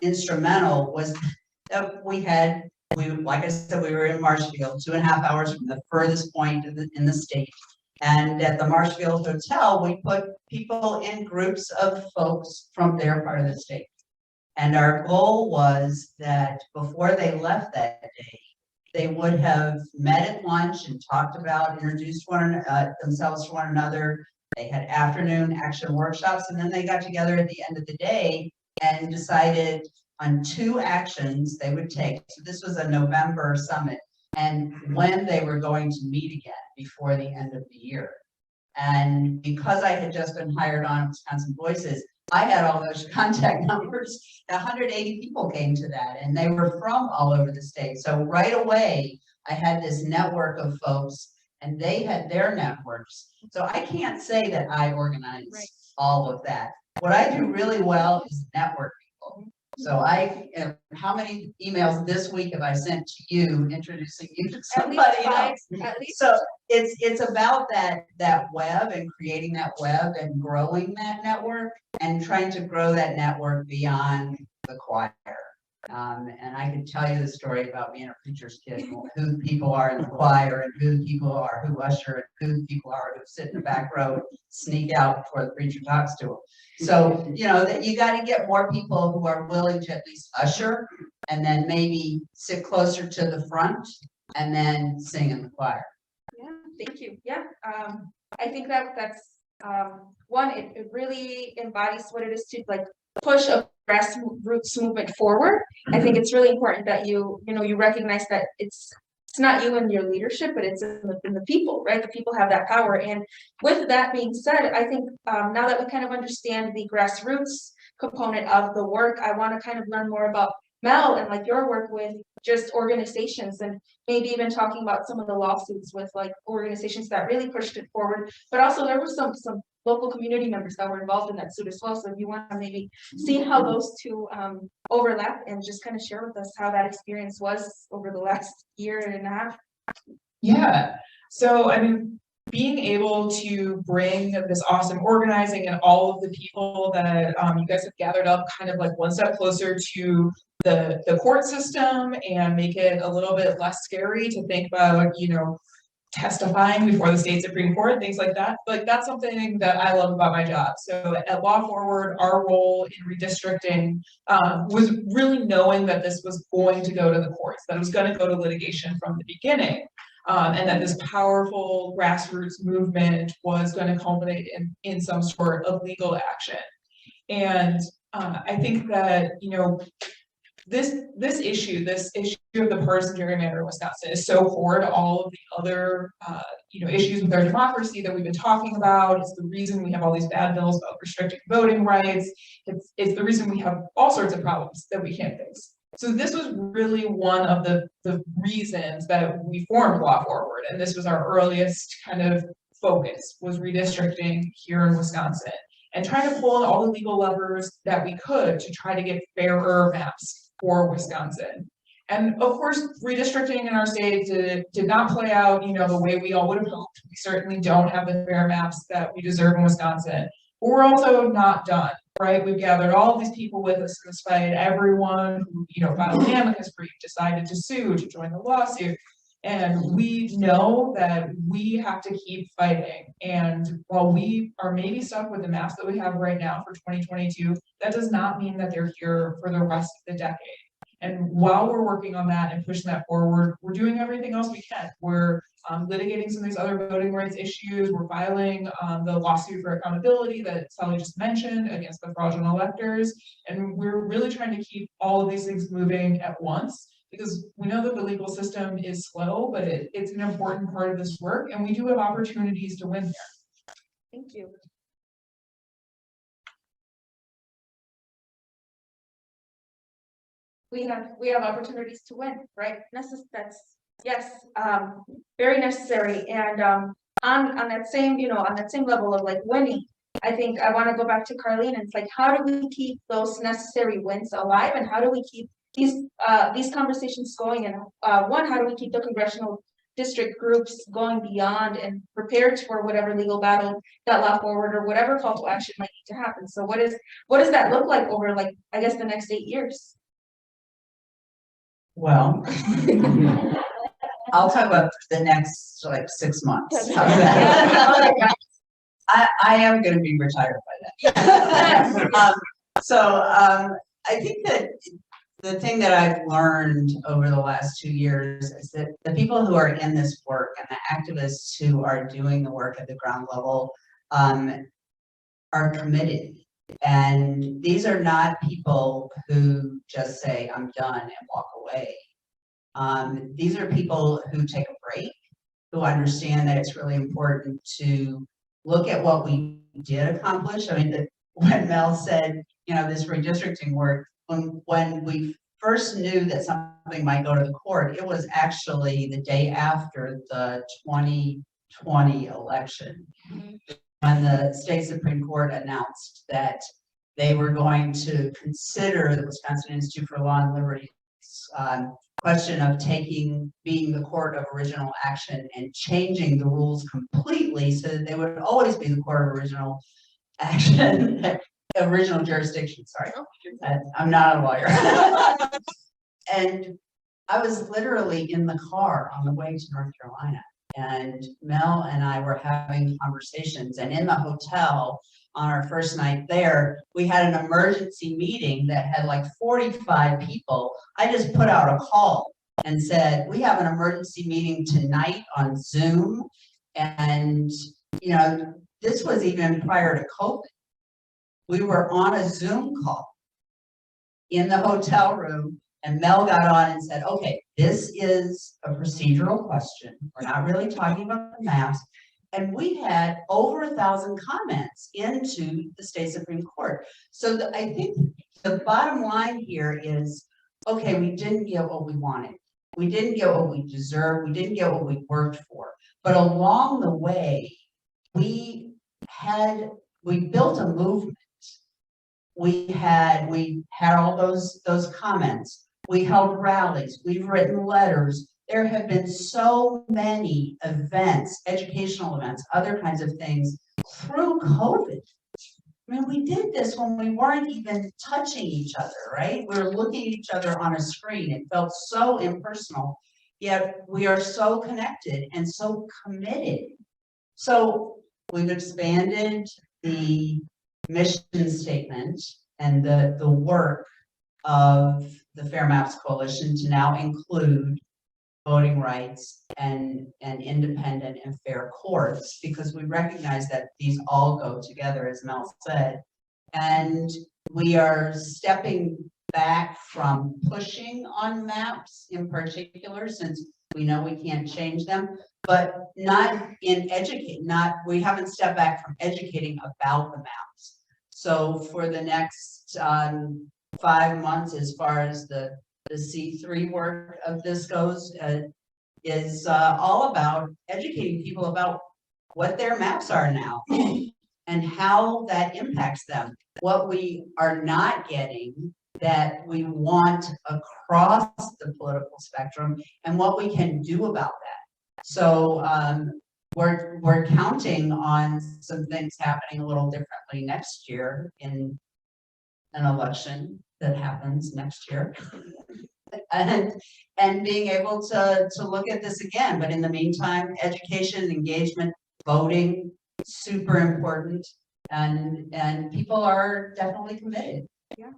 instrumental was that like I said, we were in Marshfield, 2.5 hours from the furthest point in the state. And at the Marshfield Hotel, we put people in groups of folks from their part of the state. And our goal was that before they left that day, they would have met at lunch and talked about, introduced themselves to one another. They had afternoon action workshops, and then they got together at the end of the day and decided on 2 actions they would take. So this was a November summit, and when they were going to meet again before the end of the year. And because I had just been hired on Wisconsin Voices, I had all those contact numbers. 180 people came to that, and they were from all over the state. So right away, I had this network of folks, and they had their networks. So I can't say that I organized all of that. What I do really well is network people. So how many emails this week have I sent to you introducing you to somebody else? At least. So it's about that web and creating that web and growing that network and trying to grow that network beyond the choir. And I could tell you the story about being a preacher's kid, who people are in the choir and who people are who usher and who people are who sit in the back row and sneak out before the preacher talks to them. So, that you got to get more people who are willing to at least usher and then maybe sit closer to the front and then sing in the choir. Yeah, thank you. Yeah, I think that's one. It really embodies what it is to push a grassroots movement forward. I think it's really important that you recognize that it's not you and your leadership, but it's in the people, right? The people have that power. And with that being said, I think now that we kind of understand the grassroots component of the work, I want to kind of learn more about Mel and your work with just organizations, and maybe even talking about some of the lawsuits with organizations that really pushed it forward. But also there were some local community members that were involved in that suit as well. So if you want to maybe see how those two overlap and just kind of share with us how that experience was over the last 1.5 years. Yeah. So, being able to bring this awesome organizing and all of the people that you guys have gathered up kind of one step closer to the court system and make it a little bit less scary to think about, testifying before the state Supreme Court, things like that. That's something that I love about my job. So at Law Forward, our role in redistricting was really knowing that this was going to go to the courts, that it was going to go to litigation from the beginning. And that this powerful grassroots movement was going to culminate in some sort of legal action. And I think that, this issue of the partisan gerrymander in Wisconsin is so core to all of the other, issues with our democracy that we've been talking about. It's the reason we have all these bad bills about restricting voting rights. It's the reason we have all sorts of problems that we can't fix. So this was really one of the reasons that we formed Law Forward, and this was our earliest kind of focus, was redistricting here in Wisconsin and trying to pull in all the legal levers that we could to try to get fairer maps for Wisconsin. And of course, redistricting in our state did not play out, the way we all would have hoped. We certainly don't have the fair maps that we deserve in Wisconsin. But we're also not done, right? We've gathered all of these people with us in this fight. Everyone who, filed an amicus brief, decided to sue, to join the lawsuit. And we know that we have to keep fighting. And while we are maybe stuck with the maps that we have right now for 2022, that does not mean that they're here for the rest of the decade. And while we're working on that and pushing that forward, we're doing everything else we can. We're litigating some of these other voting rights issues. We're filing the lawsuit for accountability that Sally just mentioned against the fraudulent electors. And we're really trying to keep all of these things moving at once, because we know that the legal system is slow, but it's an important part of this work, and we do have opportunities to win here. Thank you. we have opportunities to win, right? That's, yes, very necessary. And on that same, on that same level of like winning, I think I want to go back to Carlene, and it's like, how do we keep those necessary wins alive, and how do we keep these conversations going? And one, how do we keep the congressional district groups going beyond and prepared for whatever legal battle that law forward or whatever call to action might need to happen? So what does that look like over, like, I guess, the next 8 years? Well, I'll talk about the next like 6 months. How's that? I am going to be retired by then. I think that the thing that I've learned over the last 2 years is that the people who are in this work and the activists who are doing the work at the ground level are committed. And these are not people who just say, I'm done, and walk away. These are people who take a break, who understand that it's really important to look at what we did accomplish. I mean, when Mel said, this redistricting work, when we first knew that something might go to the court, it was actually the day after the 2020 election, when the state Supreme Court announced that they were going to consider the Wisconsin Institute for Law and Liberty's question of being the court of original action and changing the rules completely so that they would always be the court of original action, original jurisdiction, sorry. I'm not a lawyer. And I was literally in the car on the way to North Carolina, and Mel and I were having conversations, and in the hotel on our first night there, we had an emergency meeting that had like 45 people. I just put out a call and said, we have an emergency meeting tonight on Zoom. And, this was even prior to COVID. We were on a Zoom call in the hotel room, and Mel got on and said, okay, this is a procedural question. We're not really talking about the maps. And we had over 1,000 comments into the state Supreme Court. So I think the bottom line here is, okay, we didn't get what we wanted. We didn't get what we deserved. We didn't get what we worked for. But along the way, we built a movement. We had all those comments. We held rallies. We've written letters. There have been so many events, educational events, other kinds of things through COVID. I mean, we did this when we weren't even touching each other, right? We were looking at each other on a screen. It felt so impersonal, yet we are so connected and so committed. So we've expanded the mission statement and the work of the Fair Maps Coalition to now include voting rights and independent and fair courts, because we recognize that these all go together, as Mel said. And we are stepping back from pushing on maps in particular, since we know we can't change them, but not in we haven't stepped back from educating about the maps. So for the next 5 months, as far as the C3 work of this goes, is all about educating people about what their maps are now and how that impacts them, what we are not getting that we want across the political spectrum, and what we can do about that. So we're counting on some things happening a little differently next year in an election that happens next year. And being able to look at this again. But in the meantime, education, engagement, voting, super important, and people are definitely committed. Yeah,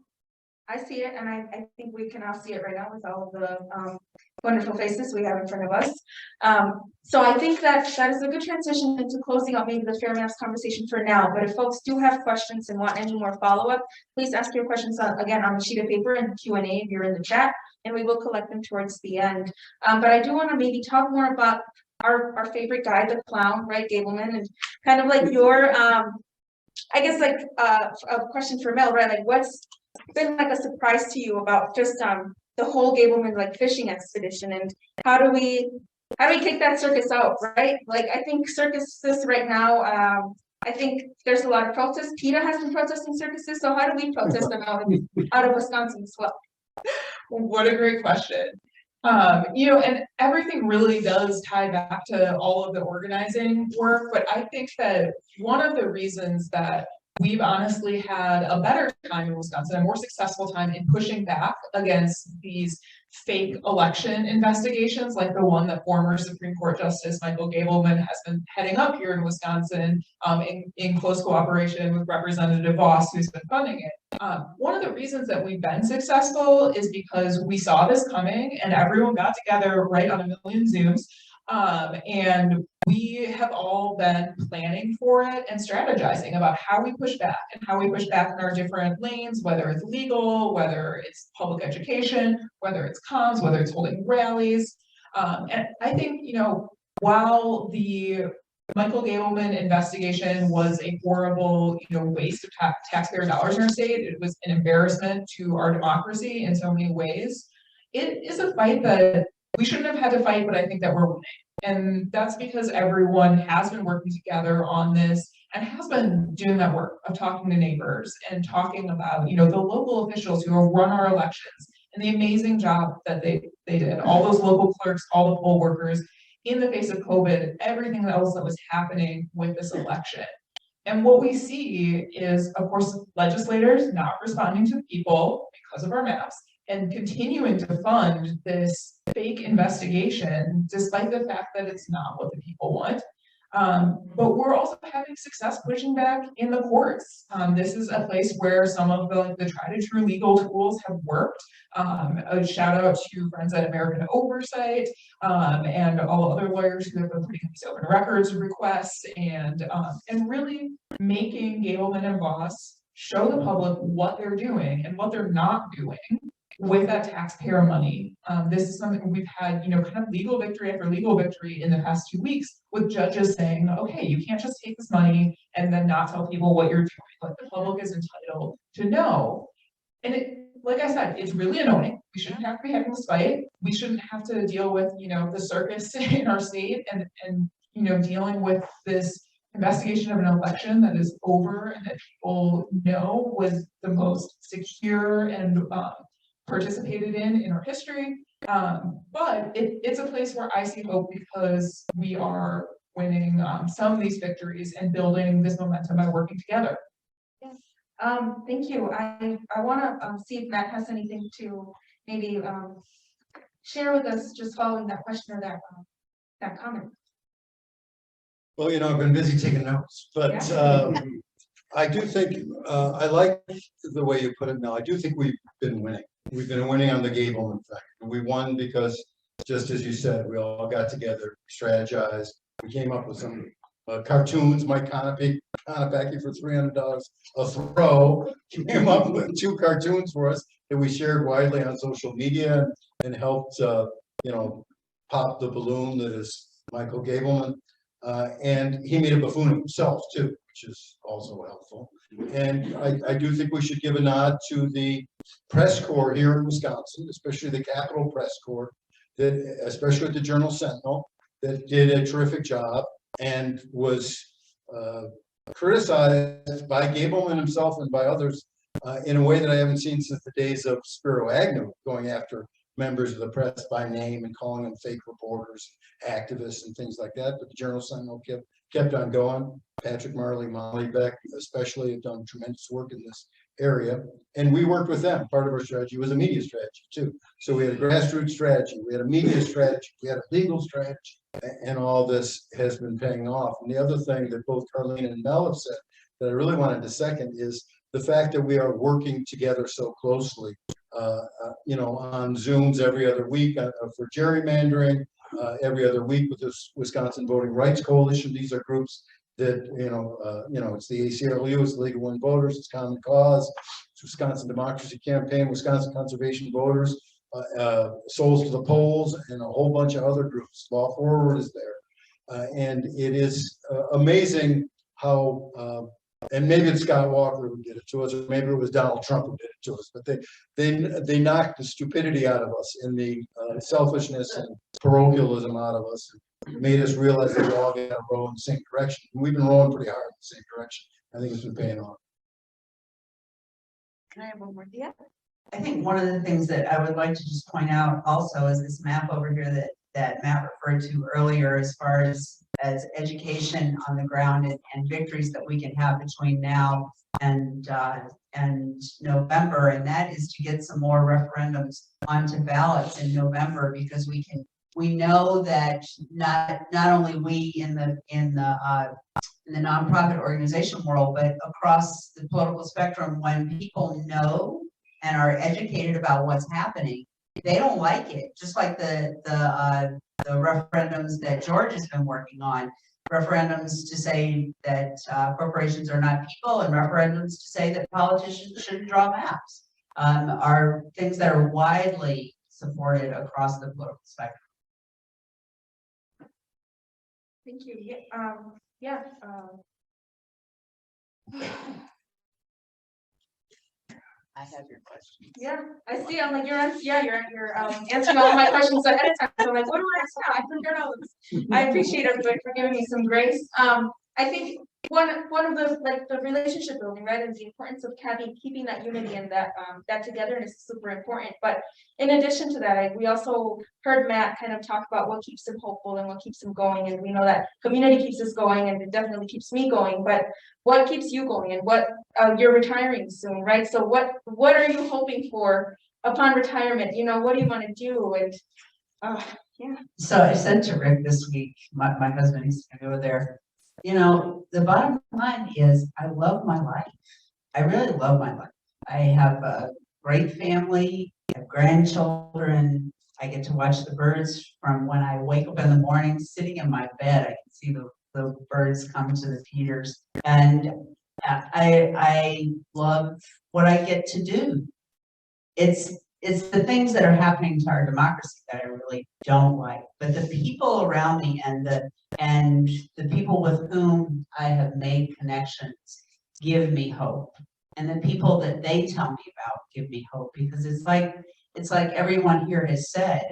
I see it, and I think we can all see it right now with all of the wonderful faces we have in front of us. So I think that is a good transition into closing out maybe the Fair Maps conversation for now. But if folks do have questions and want any more follow-up, please ask your questions again on a sheet of paper in Q&A if you're in the chat, and we will collect them towards the end. But I do want to maybe talk more about our favorite guy, the clown, right, Gableman, and kind of like your, I guess like a question for Mel, right? Like what's been like a surprise to you about just the whole Gableman like fishing expedition, and how do we kick that circus out, right? Like, I think circuses right now, I think there's a lot of protests. PETA has been protesting circuses, so how do we protest them out of Wisconsin as well? What a great question. And everything really does tie back to all of the organizing work, but I think that one of the reasons that we've honestly had a better time in Wisconsin, a more successful time in pushing back against these fake election investigations, like the one that former Supreme Court Justice Michael Gableman has been heading up here in Wisconsin, in close cooperation with Representative Voss, who's been funding it. One of the reasons that we've been successful is because we saw this coming and everyone got together right on a million Zooms. And we have all been planning for it and strategizing about how we push back and how we push back in our different lanes, whether it's legal, whether it's public education, whether it's comms, whether it's holding rallies. And I think, while the Michael Gableman investigation was a horrible, waste of taxpayer dollars in our state, it was an embarrassment to our democracy in so many ways. It is a fight that we shouldn't have had to fight, but I think that we're winning. And that's because everyone has been working together on this and has been doing that work of talking to neighbors and talking about, the local officials who have run our elections and the amazing job that they did, all those local clerks, all the poll workers in the face of COVID, everything else that was happening with this election. And what we see is, of course, legislators not responding to people because of our maps, and continuing to fund this fake investigation, despite the fact that it's not what the people want. But we're also having success pushing back in the courts. This is a place where some of the tried and true legal tools have worked. A shout out to friends at American Oversight, and all other lawyers who have been putting these open records requests and really making Gableman and Voss show the public what they're doing and what they're not doing with that taxpayer money. This is something we've had, kind of legal victory after legal victory in the past 2 weeks, with judges saying, okay, you can't just take this money and then not tell people what you're doing. Like, the public is entitled to know. And like I said, it's really annoying. We shouldn't have to be having this fight. We shouldn't have to deal with, the circus in our state and dealing with this investigation of an election that is over and that people know was the most secure and participated in our history. But it's a place where I see hope, because we are winning some of these victories and building this momentum by working together. Yes. Thank you. I want to see if Matt has anything to maybe share with us, just following that question or that comment. Well, I've been busy taking notes, but I do think, I like the way you put it now. I do think we've been winning. We've been winning on the Gableman thing. We won because, just as you said, we all got together, strategized. We came up with some cartoons. Mike Conopacki for $300 a throw came up with 2 cartoons for us that we shared widely on social media and helped, pop the balloon that is Michael Gableman. And he made a buffoon of himself too, which is also helpful. And I do think we should give a nod to the press corps here in Wisconsin, especially the Capitol Press Corps, that especially at the Journal Sentinel, that did a terrific job and was criticized by Gableman himself and by others in a way that I haven't seen since the days of Spiro Agnew, going after members of the press by name and calling them fake reporters, activists, and things like that. But the Journal Sentinel kept on going. Patrick Marley, Molly Beck, especially, have done tremendous work in this area. And we worked with them. Part of our strategy was a media strategy too. So we had a grassroots strategy, we had a media strategy, we had a legal strategy, and all this has been paying off. And the other thing that both Carlene and Mel have said that I really wanted to second is the fact that we are working together so closely, on Zooms every other week for gerrymandering, every other week with this Wisconsin Voting Rights Coalition. These are groups that, it's the ACLU, it's League of Women Voters, it's Common Cause, it's Wisconsin Democracy Campaign, Wisconsin Conservation Voters, Souls to the Polls, and a whole bunch of other groups. Law Forward is there. And it is amazing how and maybe it's Scott Walker who did it to us, or maybe it was Donald Trump who did it to us, but they knocked the stupidity out of us and the selfishness and parochialism out of us, and made us realize that we all got to row in the same direction. And we've been rowing pretty hard in the same direction. I think it's been paying off. Can I have one more? Yeah. I think one of the things that I would like to just point out also is this map over here that Matt referred to earlier, as far as education on the ground and victories that we can have between now and November, and that is to get some more referendums onto ballots in November, because we know that not only we in the nonprofit organization world, but across the political spectrum, when people know and are educated about what's happening, they don't like it. Just like the referendums that George has been working on, referendums to say that corporations are not people, and referendums to say that politicians shouldn't draw maps, are things that are widely supported across the political spectrum. Thank you. Yeah. I have your question. Yeah, I see. I'm like, you're answering all my questions ahead of time. So I'm like, what do I ask now? I figured out. I appreciate everybody for giving me some grace. I think one of the relationship building, right, is the importance of keeping that unity and that togetherness is super important. But in addition to that, we also heard Matt kind of talk about what keeps him hopeful and what keeps him going, and we know that community keeps us going, and it definitely keeps me going. But what keeps you going, and what you're retiring soon, right? So what are you hoping for upon retirement? You know, what do you want to do? And yeah. So I said to Rick this week, my husband, he's gonna go there. You know, the bottom line is I love my life. I really love my life. I have a great family, I have grandchildren. I get to watch the birds from when I wake up in the morning, sitting in my bed, I can see the birds come to the feeders. And I love what I get to do. It's the things that are happening to our democracy that I really don't like, but the people around me and the people with whom I have made connections give me hope, and the people that they tell me about give me hope, because it's like everyone here has said,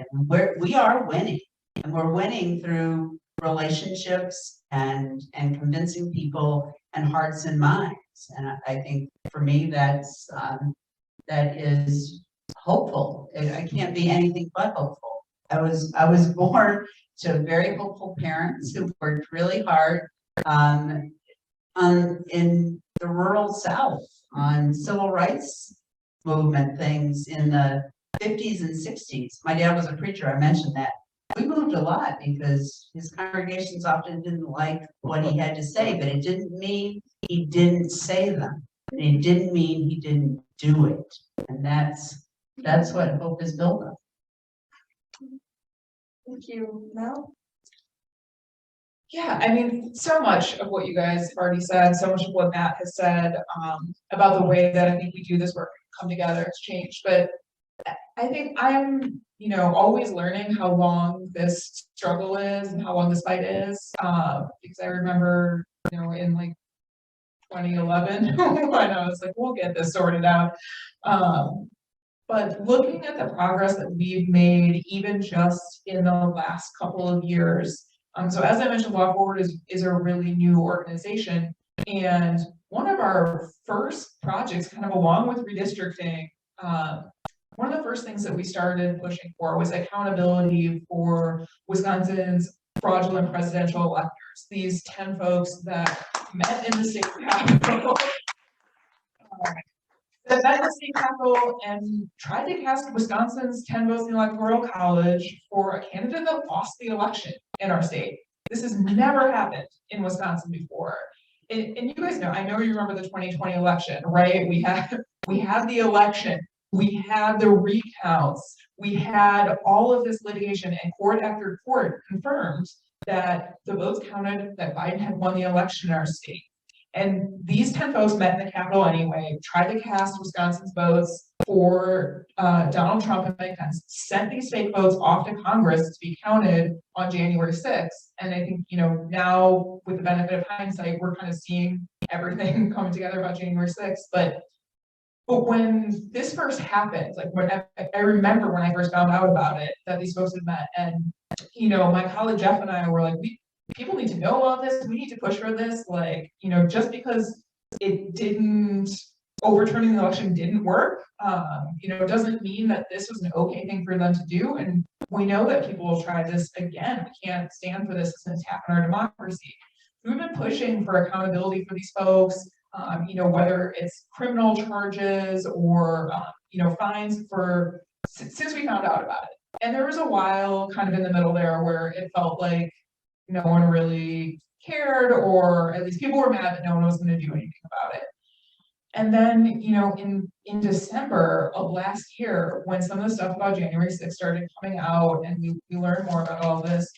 we are winning, and we're winning through relationships and convincing people and hearts and minds. And I think for me that is hopeful. I can't be anything but hopeful. I was born to very hopeful parents who worked really hard in the rural South on civil rights movement things in the 50s and 60s. My dad was a preacher, I mentioned that. We moved a lot because his congregations often didn't like what he had to say, but it didn't mean he didn't say them. And it didn't mean he didn't do it. And that's what hope is built on. Thank you, Mel. Yeah, I mean, so much of what you guys have already said, so much of what Matt has said about the way that I think we do this work, come together, exchange. But I think I'm, always learning how long this struggle is and how long this fight is. Because I remember, in like 2011, when I was like, we'll get this sorted out. But looking at the progress that we've made, even just in the last couple of years. So as I mentioned, Law Forward is a really new organization. And one of our first projects, kind of along with redistricting, one of the first things that we started pushing for was accountability for Wisconsin's fraudulent presidential electors. These 10 folks that met in the state capitol. That met in the state capitol and tried to cast Wisconsin's 10 votes in the Electoral College for a candidate that lost the election in our state. This has never happened in Wisconsin before. And you guys know, I know you remember the 2020 election, right? We had the election, we had the recounts, we had all of this litigation, and court after court confirmed that the votes counted, that Biden had won the election in our state. And these 10 folks met in the Capitol anyway, tried to cast Wisconsin's votes for Donald Trump and Mike Pence, sent these fake votes off to Congress to be counted on January 6th. And I think, now with the benefit of hindsight, we're kind of seeing everything coming together about January 6th. But when this first happened, like when I remember when I first found out about it, that these folks had met, and my colleague Jeff and I were like, people need to know about this. We need to push for this. Like, just because overturning the election didn't work, doesn't mean that this was an okay thing for them to do. And we know that people will try this again. We can't stand for this as an attack on our democracy. We've been pushing for accountability for these folks, whether it's criminal charges or, fines since we found out about it. And there was a while kind of in the middle there where it felt like no one really cared, or at least people were mad that no one was going to do anything about it. And then, in December of last year, when some of the stuff about January 6th started coming out and we learned more about all this,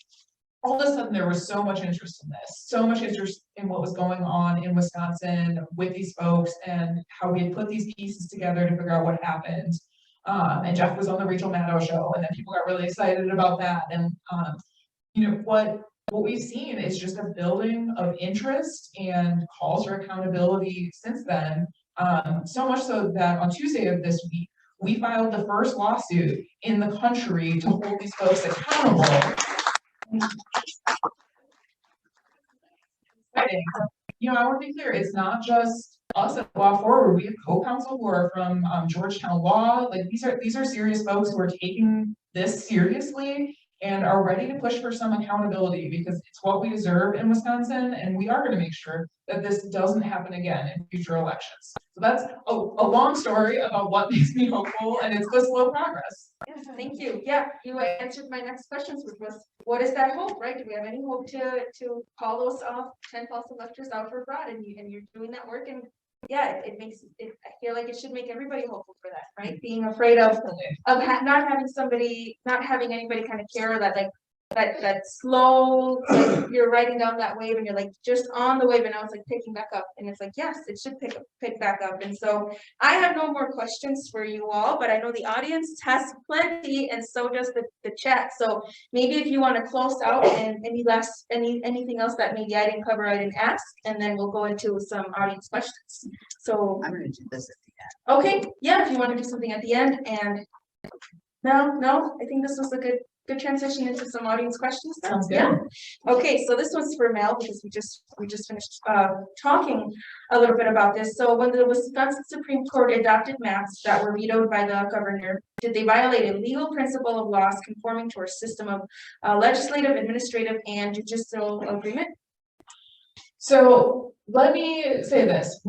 all of a sudden there was so much interest in this, so much interest in what was going on in Wisconsin with these folks and how we had put these pieces together to figure out what happened. And Jeff was on the Rachel Maddow show, and then people got really excited about that. And, what we've seen is just a building of interest and calls for accountability since then. So much so that on Tuesday of this week, we filed the first lawsuit in the country to hold these folks accountable. I want to be clear, it's not just us at Law Forward. We have co-counsel who are from Georgetown Law. Like these are serious folks who are taking this seriously and are ready to push for some accountability, because it's what we deserve in Wisconsin, and we are going to make sure that this doesn't happen again in future elections. So that's a long story about what makes me hopeful, and it's the slow progress. Yes, thank you. Yeah, you answered my next questions, which was, what is that hope, right? Do we have any hope to call those 10 false electors out for fraud? And you're doing that work, and yeah, it makes it. I feel like it should make everybody hopeful for that, right? Being afraid of not having anybody kind of care that that slow, like you're riding down that wave and you're like just on the wave, and now it's like picking back up, and it's like, yes, it should pick back up. And so I have no more questions for you all, but I know the audience has plenty, and so does the chat. So maybe if you want to close out and anything else that maybe I didn't cover, I didn't ask, and then we'll go into some audience questions. So I'm going to do this at the end. okay, yeah, if you want to do something at the end. And no, I think this was a good transition into some audience questions. Sounds good. Yeah. Okay, so this one's for Mel, because we just finished talking a little bit about this. So when the Wisconsin Supreme Court adopted maps that were vetoed by the governor, did they violate a legal principle of laws conforming to our system of legislative, administrative, and judicial agreement? So let me say this.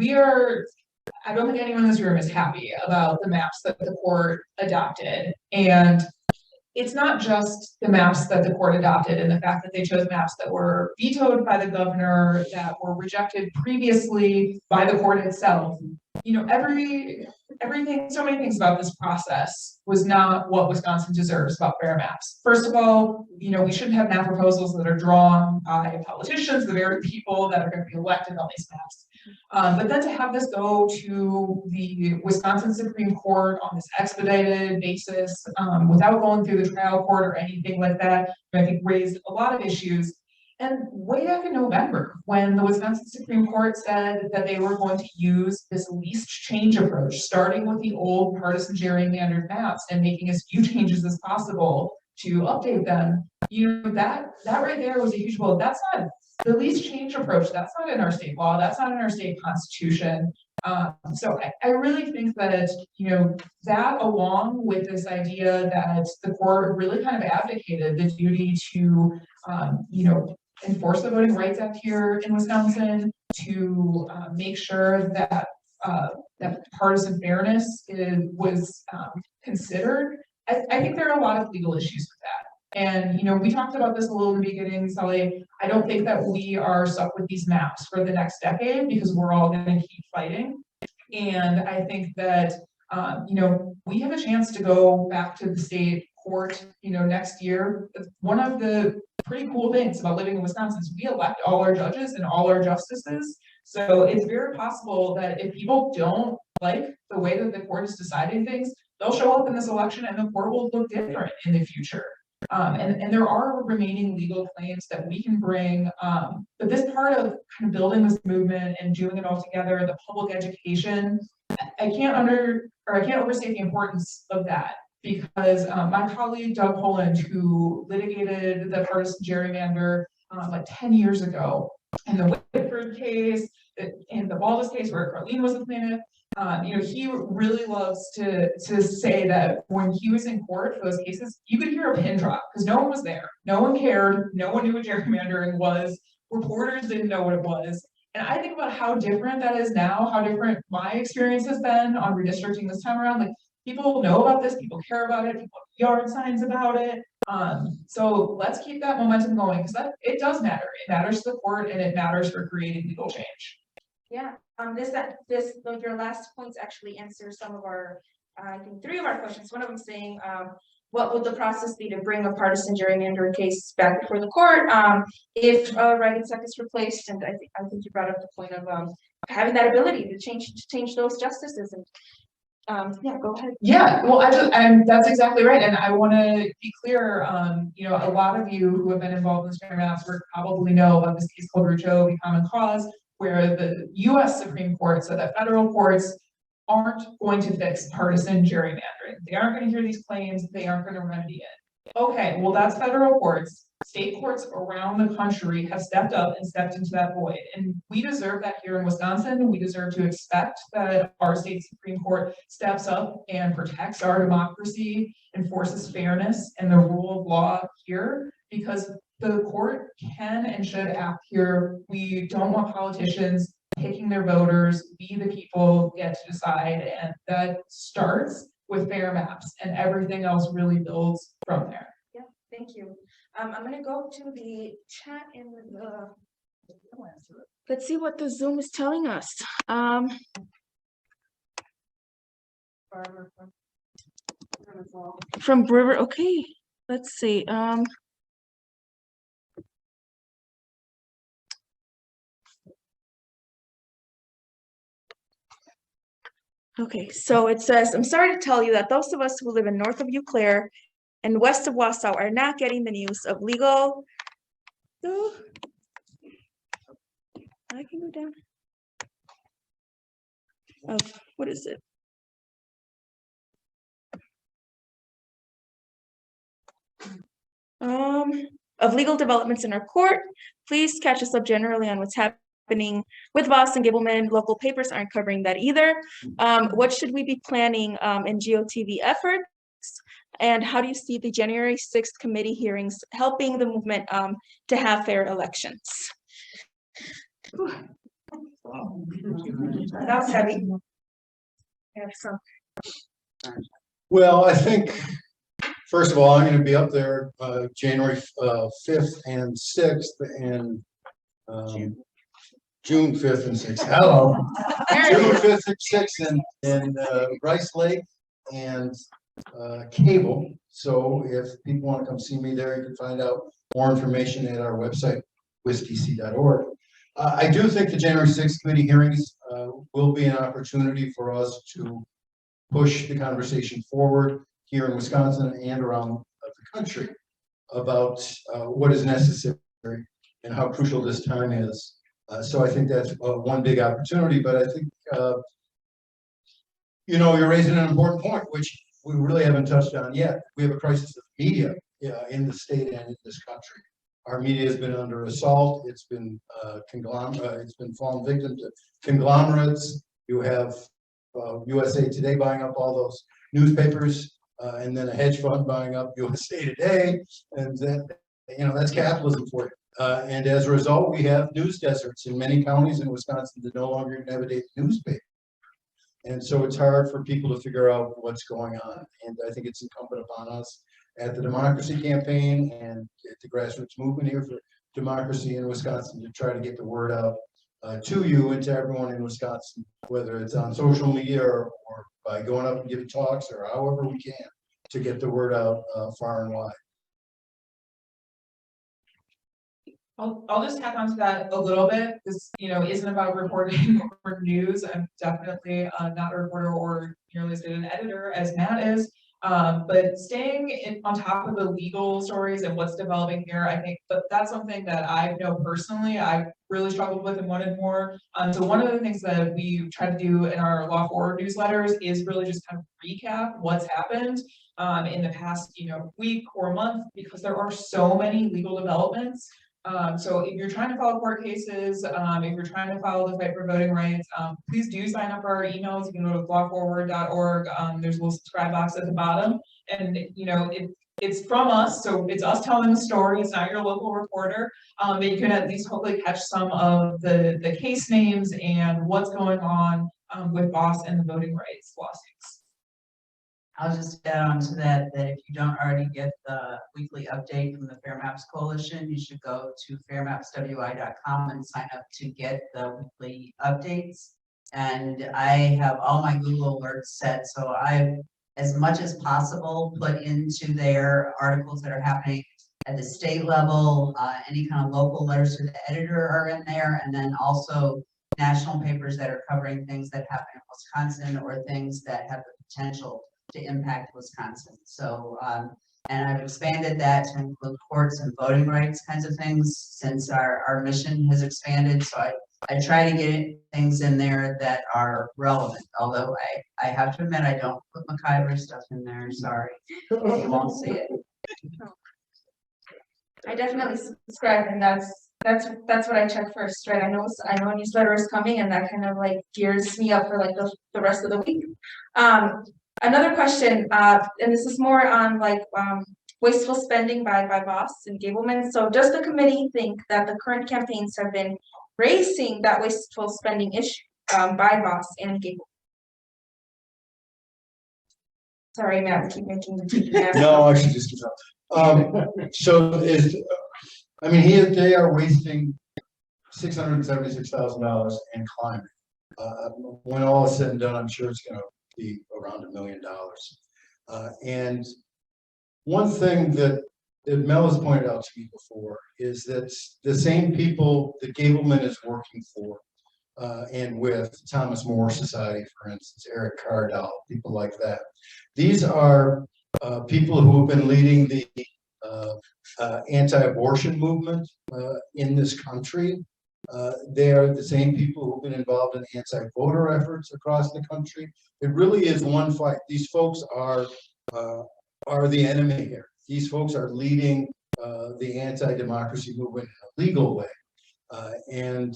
I don't think anyone in this room is happy about the maps that the court adopted. And it's not just the maps that the court adopted and the fact that they chose maps that were vetoed by the governor, that were rejected previously by the court itself. Everything, so many things about this process was not what Wisconsin deserves about fair maps. First of all, we shouldn't have map proposals that are drawn by politicians, the very people that are going to be elected on these maps. But then to have this go to the Wisconsin Supreme Court on this expedited basis, without going through the trial court or anything like that, I think raised a lot of issues. And way back in November, when the Wisconsin Supreme Court said that they were going to use this least change approach, starting with the old partisan gerrymandered maps and making as few changes as possible to update them, that right there was a huge blow. That's not the least change approach. That's not in our state law. That's not in our state constitution. So I really think that, that along with this idea that the court really kind of advocated the duty to, enforce the Voting Rights Act here in Wisconsin, to make sure that that partisan fairness was considered. I think there are a lot of legal issues with that. And, we talked about this a little in the beginning, Sally. I don't think that we are stuck with these maps for the next decade, because we're all going to keep fighting. And I think that, we have a chance to go back to the state court, next year. One of the pretty cool things about living in Wisconsin is we elect all our judges and all our justices So it's very possible that if people don't like the way that the court is deciding things, they'll show up in this election and the court will look different in the future. And there are remaining legal claims that we can bring, but this part of kind of building this movement and doing it all together, the public education, I can't overstate the importance of that, because my colleague Doug Holland, who litigated the partisan gerrymander like 10 years ago, in the Whitford case, in the Baldus case where Carlene was the plaintiff, he really loves to say that when he was in court for those cases, you could hear a pin drop because no one was there. No one cared. No one knew what gerrymandering was. Reporters didn't know what it was. And I think about how different that is now, how different my experience has been on redistricting this time around. Like, people know about this, people care about it, people have yard signs about it. So let's keep that momentum going, because it does matter. It matters to the court and it matters for creating legal change. Yeah, your last points actually answer some of our, I think 3 of our questions. One of them saying, what would the process be to bring a partisan gerrymander case back before the court if Reagan-Sec is replaced? And I think you brought up the point of having that ability to change those justices. And yeah, go ahead. Yeah, well, that's exactly right. And I want to be clear, a lot of you who have been involved in this maps probably know about this case called Rucho v. Common Cause, where the US Supreme Court said that federal courts aren't going to fix partisan gerrymandering. They aren't going to hear these claims. They aren't going to remedy it. Okay, well, that's federal courts. State courts around the country have stepped up and stepped into that void. And we deserve that here in Wisconsin. We deserve to expect that our state Supreme Court steps up and protects our democracy, enforces fairness and the rule of law here, because the court can and should act here. We don't want politicians picking their voters. We, the people, get to decide. And that starts with fair maps, and everything else really builds from there. Yeah, thank you. I'm going to go to the chat in the, let's see what the Zoom is telling us. From Brewer, okay, let's see. Okay, so it says, I'm sorry to tell you that those of us who live in north of Eau Claire and west of Wausau are not getting the news of legal. Oh, I can go down. Of what is it? Of legal developments in our court. Please catch us up generally on what's happening with Boston Gableman. Local papers aren't covering that either. What should we be planning in GOTV efforts? And how do you see the January 6th committee hearings helping the movement to have fair elections? That was heavy. Yeah, so. Well, I think, first of all, I'm going to be up there January 5th and 6th and June 5th and 6th. Hello. June 5th and 6th in Rice Lake and Cable. So if people want to come see me there, you can find out more information at our website, wisdc.org. I do think the January 6th committee hearings will be an opportunity for us to push the conversation forward here in Wisconsin and around the country about what is necessary and how crucial this time is. So I think that's one big opportunity, but I think, you're raising an important point, which we really haven't touched on yet. We have a crisis of media in the state and in this country. Our media has been under assault. It's been it's been fallen victim to conglomerates. You have USA Today buying up all those newspapers, and then a hedge fund buying up USA Today, and then that's capitalism for you. And as a result, we have news deserts in many counties in Wisconsin that no longer even have a daily newspaper. And so it's hard for people to figure out what's going on. And I think it's incumbent upon us at the Democracy Campaign and at the grassroots movement here for democracy in Wisconsin to try to get the word out to you and to everyone in Wisconsin, whether it's on social media or by going up and giving talks or however we can to get the word out far and wide. I'll just tack onto that a little bit. This, isn't about reporting or news. I'm definitely not a reporter or nearly as good an editor as Matt is. But staying on top of the legal stories and what's developing here, I think that's something that I know personally I really struggled with and wanted more. So one of the things that we try to do in our Law Forward newsletters is really just kind of recap what's happened in the past, week or month, because there are so many legal developments. So if you're trying to follow court cases, if you're trying to follow the fight for voting rights, please do sign up for our emails. You can go to lawforward.org. There's a little subscribe box at the bottom, and it's from us, so it's us telling the story. It's not your local reporter, but you can at least hopefully catch some of the case names and what's going on with BOSS and the voting rights lawsuits. I'll just add on to that if you don't already get the weekly update from the Fair Maps Coalition, you should go to fairmapswi.com and sign up to get the weekly updates. And I have all my Google alerts set, so I've, as much as possible, put into their articles that are happening at the state level, any kind of local letters to the editor are in there, and then also national papers that are covering things that happen in Wisconsin or things that have the potential to impact Wisconsin. So, and I've expanded that to include courts and voting rights kinds of things since our mission has expanded. So I try to get things in there that are relevant, although I have to admit I don't put McIver stuff in there, sorry. You won't see it. I definitely subscribe, and that's what I check first, right? I know a newsletter is coming, and that kind of like gears me up for like the rest of the week. Another question, and this is more on like wasteful spending by BOSS and Gableman. So does the committee think that the current campaigns have been raising that wasteful spending issue by BOSS and Gableman? Sorry, Matt, we keep making the No, I should just keep up. They are wasting $676,000 in climate. When all is said and done, I'm sure it's going to be around $1 million. And one thing that Mel has pointed out to me before is that the same people that Gableman is working for and with Thomas More Society, for instance, Eric Cardell, people like that. These are people who have been leading the anti-abortion movement in this country. They are the same people who've been involved in anti-voter efforts across the country. It really is one fight. These folks are the enemy here. These folks are leading the anti-democracy movement in a legal way. And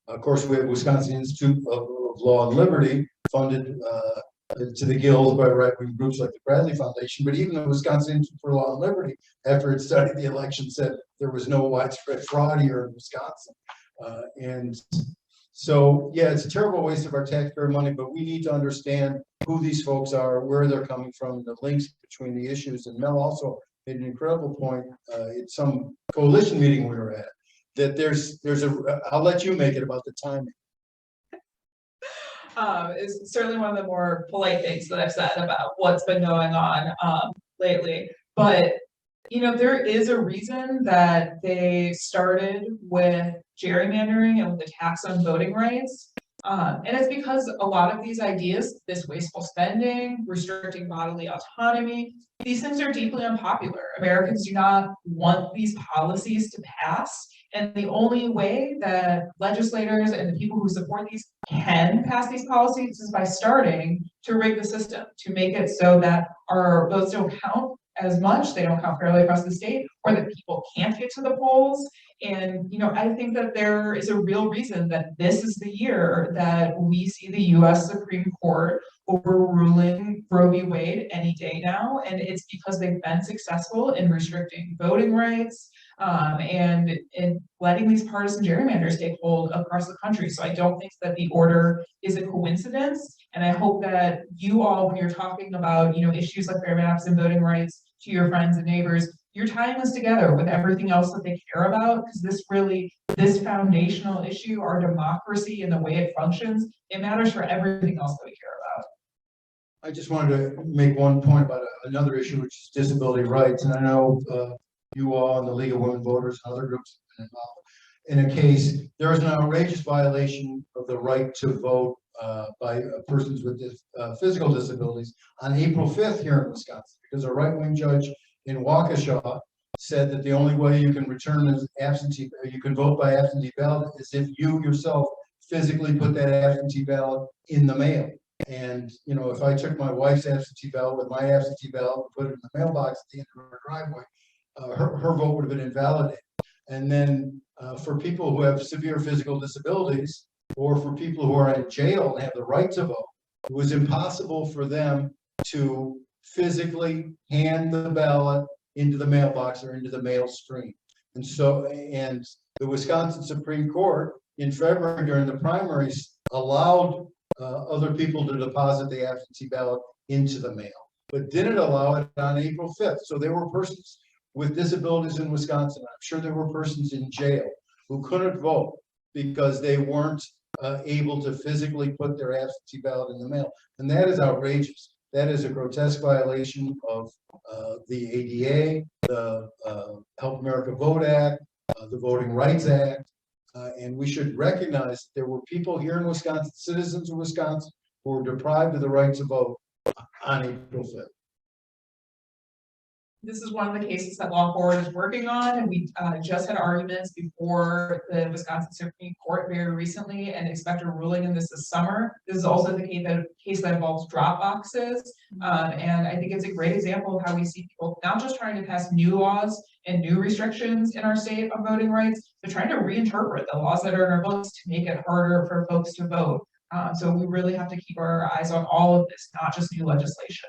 of course, we have Wisconsin Institute of Law and Liberty, funded to the gills by right-wing groups like the Bradley Foundation. But even the Wisconsin Institute for Law and Liberty, after it studied the election, said there was no widespread fraud here in Wisconsin. And so, yeah, it's a terrible waste of our taxpayer money, but we need to understand who these folks are, where they're coming from, the links between the issues. And Mel also made an incredible point at some coalition meeting we were at, that there's I'll let you make it about the timing. Is certainly one of the more polite things that I've said about what's been going on lately. But there is a reason that they started with gerrymandering and with the tax on voting rights. And it's because a lot of these ideas, this wasteful spending, restricting bodily autonomy, these things are deeply unpopular. Americans do not want these policies to pass. And the only way that legislators and the people who support these can pass these policies is by starting to rig the system, to make it so that our votes don't count as much, they don't count fairly across the state, or that people can't get to the polls. And I think that there is a real reason that this is the year that we see the U.S. Supreme Court overruling Roe v. Wade any day now, and it's because they've been successful in restricting voting rights and in letting these partisan gerrymanders take hold across the country. So I don't think that the order is a coincidence, and I hope that you all, when you're talking about issues like fair maps and voting rights to your friends and neighbors, you're tying this together with everything else that they care about, because this foundational issue, our democracy and the way it functions, it matters for everything else that we care about. I just wanted to make one point about another issue, which is disability rights. And I know you all and the League of Women Voters and other groups have been involved. in a case, there is an outrageous violation of the right to vote by persons with physical disabilities on April 5th here in Wisconsin, because a right-wing judge in Waukesha said that the only way you can return as absentee, you can vote by absentee ballot is if you yourself physically put that absentee ballot in the mail. And, you know, if I took my wife's absentee ballot with my absentee ballot and put it in the mailbox at the end of her driveway, her vote would have been invalidated. And then for people who have severe physical disabilities, or for people who are in jail and have the right to vote, it was impossible for them to physically hand the ballot into the mailbox or into the mail stream. And so, and the Wisconsin Supreme Court in February during the primaries allowed other people to deposit the absentee ballot into the mail, but didn't allow it on April 5th. So there were persons with disabilities in Wisconsin. I'm sure there were persons in jail who couldn't vote because they weren't able to physically put their absentee ballot in the mail. And that is outrageous. That is a grotesque violation of the ADA, the Help America Vote Act, the Voting Rights Act. And we should recognize that there were people here in Wisconsin, citizens of Wisconsin, who were deprived of the right to vote on April 5th. This is one of the cases that Law Forward is working on, and we just had arguments before the Wisconsin Supreme Court very recently and expect a ruling in this summer. This is also the case that involves drop boxes, and I think it's a great example of how we see people not just trying to pass new laws and new restrictions in our state on voting rights, but trying to reinterpret the laws that are in our books to make it harder for folks to vote. So we really have to keep our eyes on all of this, not just new legislation.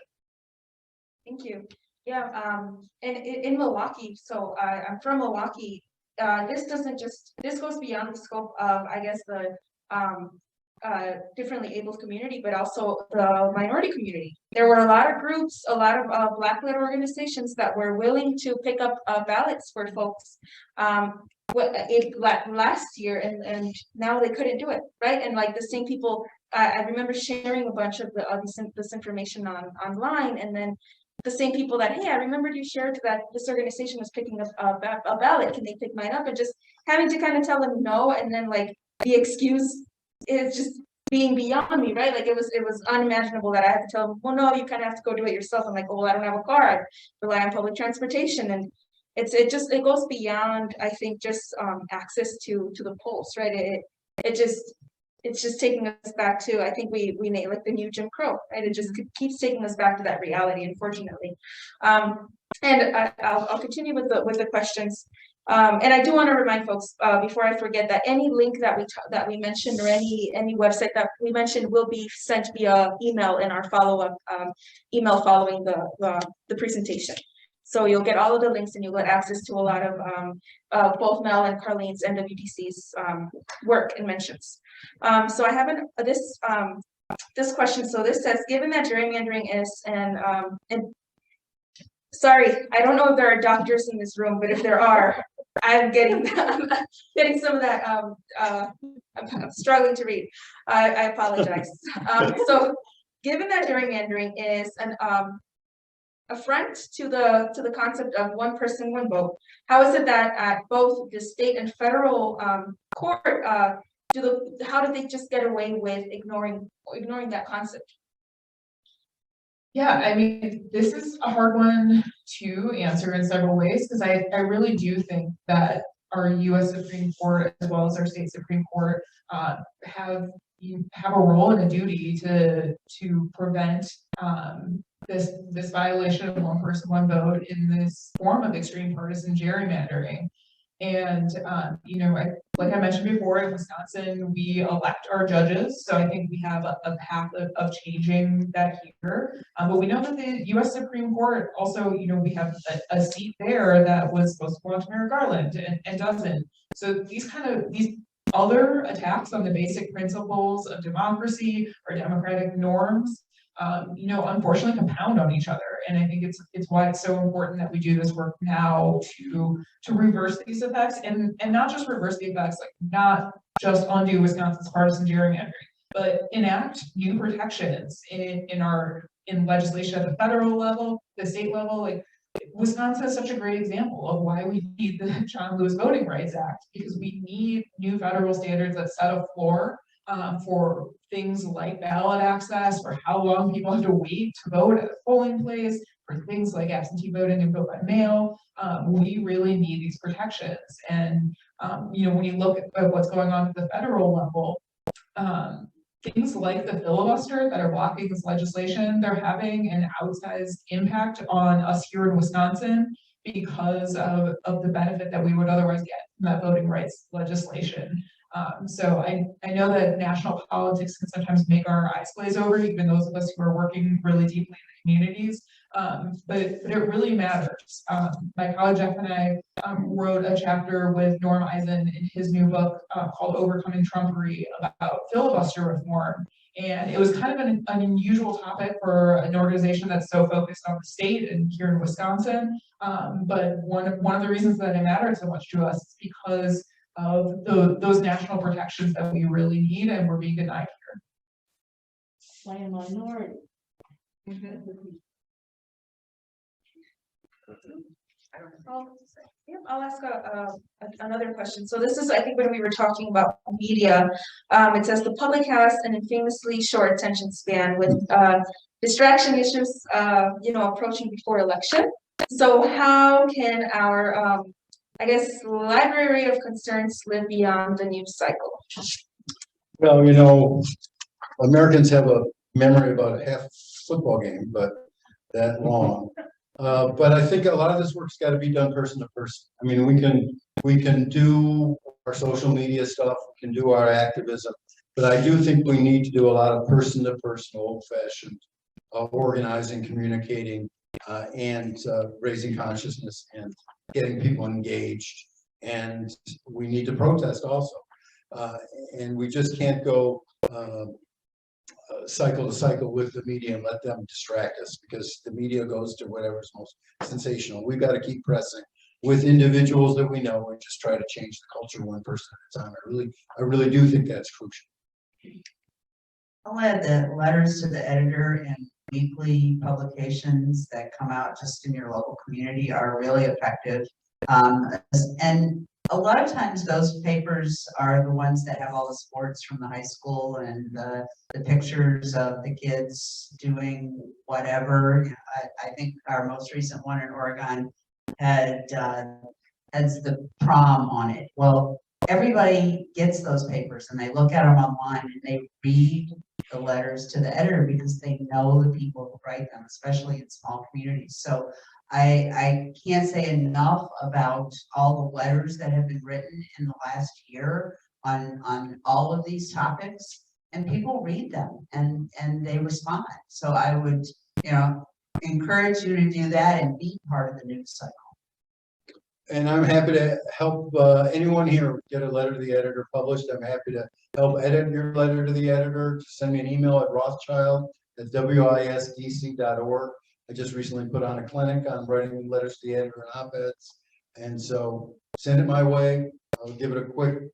Thank you. Yeah, and in Milwaukee, so I'm from Milwaukee. This goes beyond the scope of, I guess, the differently abled community, but also the minority community. There were a lot of groups, a lot of Black-led organizations that were willing to pick up ballots for folks last year, and now they couldn't do it, right? And like the same people, I remember sharing a bunch of this information online, and then the same people that, hey, I remembered you shared that this organization was picking up a ballot, can they pick mine up? And just having to kind of tell them no, and then like the excuse is just being beyond me, right? Like it was unimaginable that I had to tell them, well, no, you kind of have to go do it yourself. I'm like, oh, well, I don't have a car, I rely on public transportation. And it goes beyond, I think, just access to the polls, right? It's just taking us back to, I think we name like the new Jim Crow, right? It just keeps taking us back to that reality, unfortunately. And I'll continue with the questions. And I do want to remind folks before I forget that any link that we mentioned or any website that we mentioned will be sent via email in our follow-up email following the presentation. So you'll get all of the links and you'll get access to a lot of both Mel and Carlene's NWDC's work and mentions. So I have this question. So this says, given that gerrymandering is and sorry, I don't know if there are doctors in this room, but if there are, I'm getting some of that. I'm struggling to read. I apologize. So given that gerrymandering is an affront to the concept of one person, one vote, how is it that at both the state and federal court, how do they just get away with ignoring that concept? Yeah, I mean, this is a hard one to answer in several ways, because I really do think that our U.S. Supreme Court, as well as our state Supreme Court, have a role and a duty to prevent this violation of one person, one vote in this form of extreme partisan gerrymandering. And like I mentioned before, in Wisconsin, we elect our judges, so I think we have a path of changing that here. But we know that the U.S. Supreme Court also, we have a seat there that was supposed to belong to Merrick Garland and doesn't. So these other attacks on the basic principles of democracy or democratic norms, unfortunately compound on each other. And I think it's why it's so important that we do this work now to reverse these effects, and not just reverse the effects, like not just undo Wisconsin's partisan gerrymandering, but enact new protections in legislation at the federal level, the state level. Like Wisconsin is such a great example of why we need the John Lewis Voting Rights Act, because we need new federal standards that set a floor for things like ballot access, for how long people have to wait to vote at a polling place, for things like absentee voting and vote by mail. We really need these protections. And, when you look at what's going on at the federal level, things like the filibuster that are blocking this legislation, they're having an outsized impact on us here in Wisconsin because of the benefit that we would otherwise get from that voting rights legislation. So I know that national politics can sometimes make our eyes glaze over, even those of us who are working really deeply in the communities. But it really matters. My colleague Jeff and I wrote a chapter with Norm Eisen in his new book called Overcoming Trumpery about filibuster reform. And it was kind of an unusual topic for an organization that's so focused on the state and here in Wisconsin. But one of the reasons that it mattered so much to us is because of those national protections that we really need and we're being denied here. Why a minority? I'll ask another question. So this is, I think, when we were talking about media, it says the public has an infamously short attention span with distraction issues, approaching before election. So how can our, library of concerns live beyond the news cycle? Well, Americans have a memory about a half football game, but that long. But I think a lot of this work's got to be done person to person. I mean, we can do our social media stuff, we can do our activism, but I do think we need to do a lot of person to person, old fashioned organizing, communicating, and raising consciousness and getting people engaged. And we need to protest also. And we just can't go cycle to cycle with the media and let them distract us, because the media goes to whatever's most sensational. We've got to keep pressing with individuals that we know and just try to change the culture one person at a time. I really do think that's crucial. I'll add that letters to the editor and weekly publications that come out just in your local community are really effective. And a lot of times those papers are the ones that have all the sports from the high school and the pictures of the kids doing whatever. I think our most recent one in Oregon has the prom on it. Well, everybody gets those papers and they look at them online and they read the letters to the editor because they know the people who write them, especially in small communities. So I can't say enough about all the letters that have been written in the last year on all of these topics, and people read them and they respond. So I would, encourage you to do that and be part of the news cycle. And I'm happy to help anyone here get a letter to the editor published. I'm happy to help edit your letter to the editor. Just send me an email at Rothschild@wisdc.org. I just recently put on a clinic on writing letters to the editor and op-eds. And so send it my way. I'll give it a quick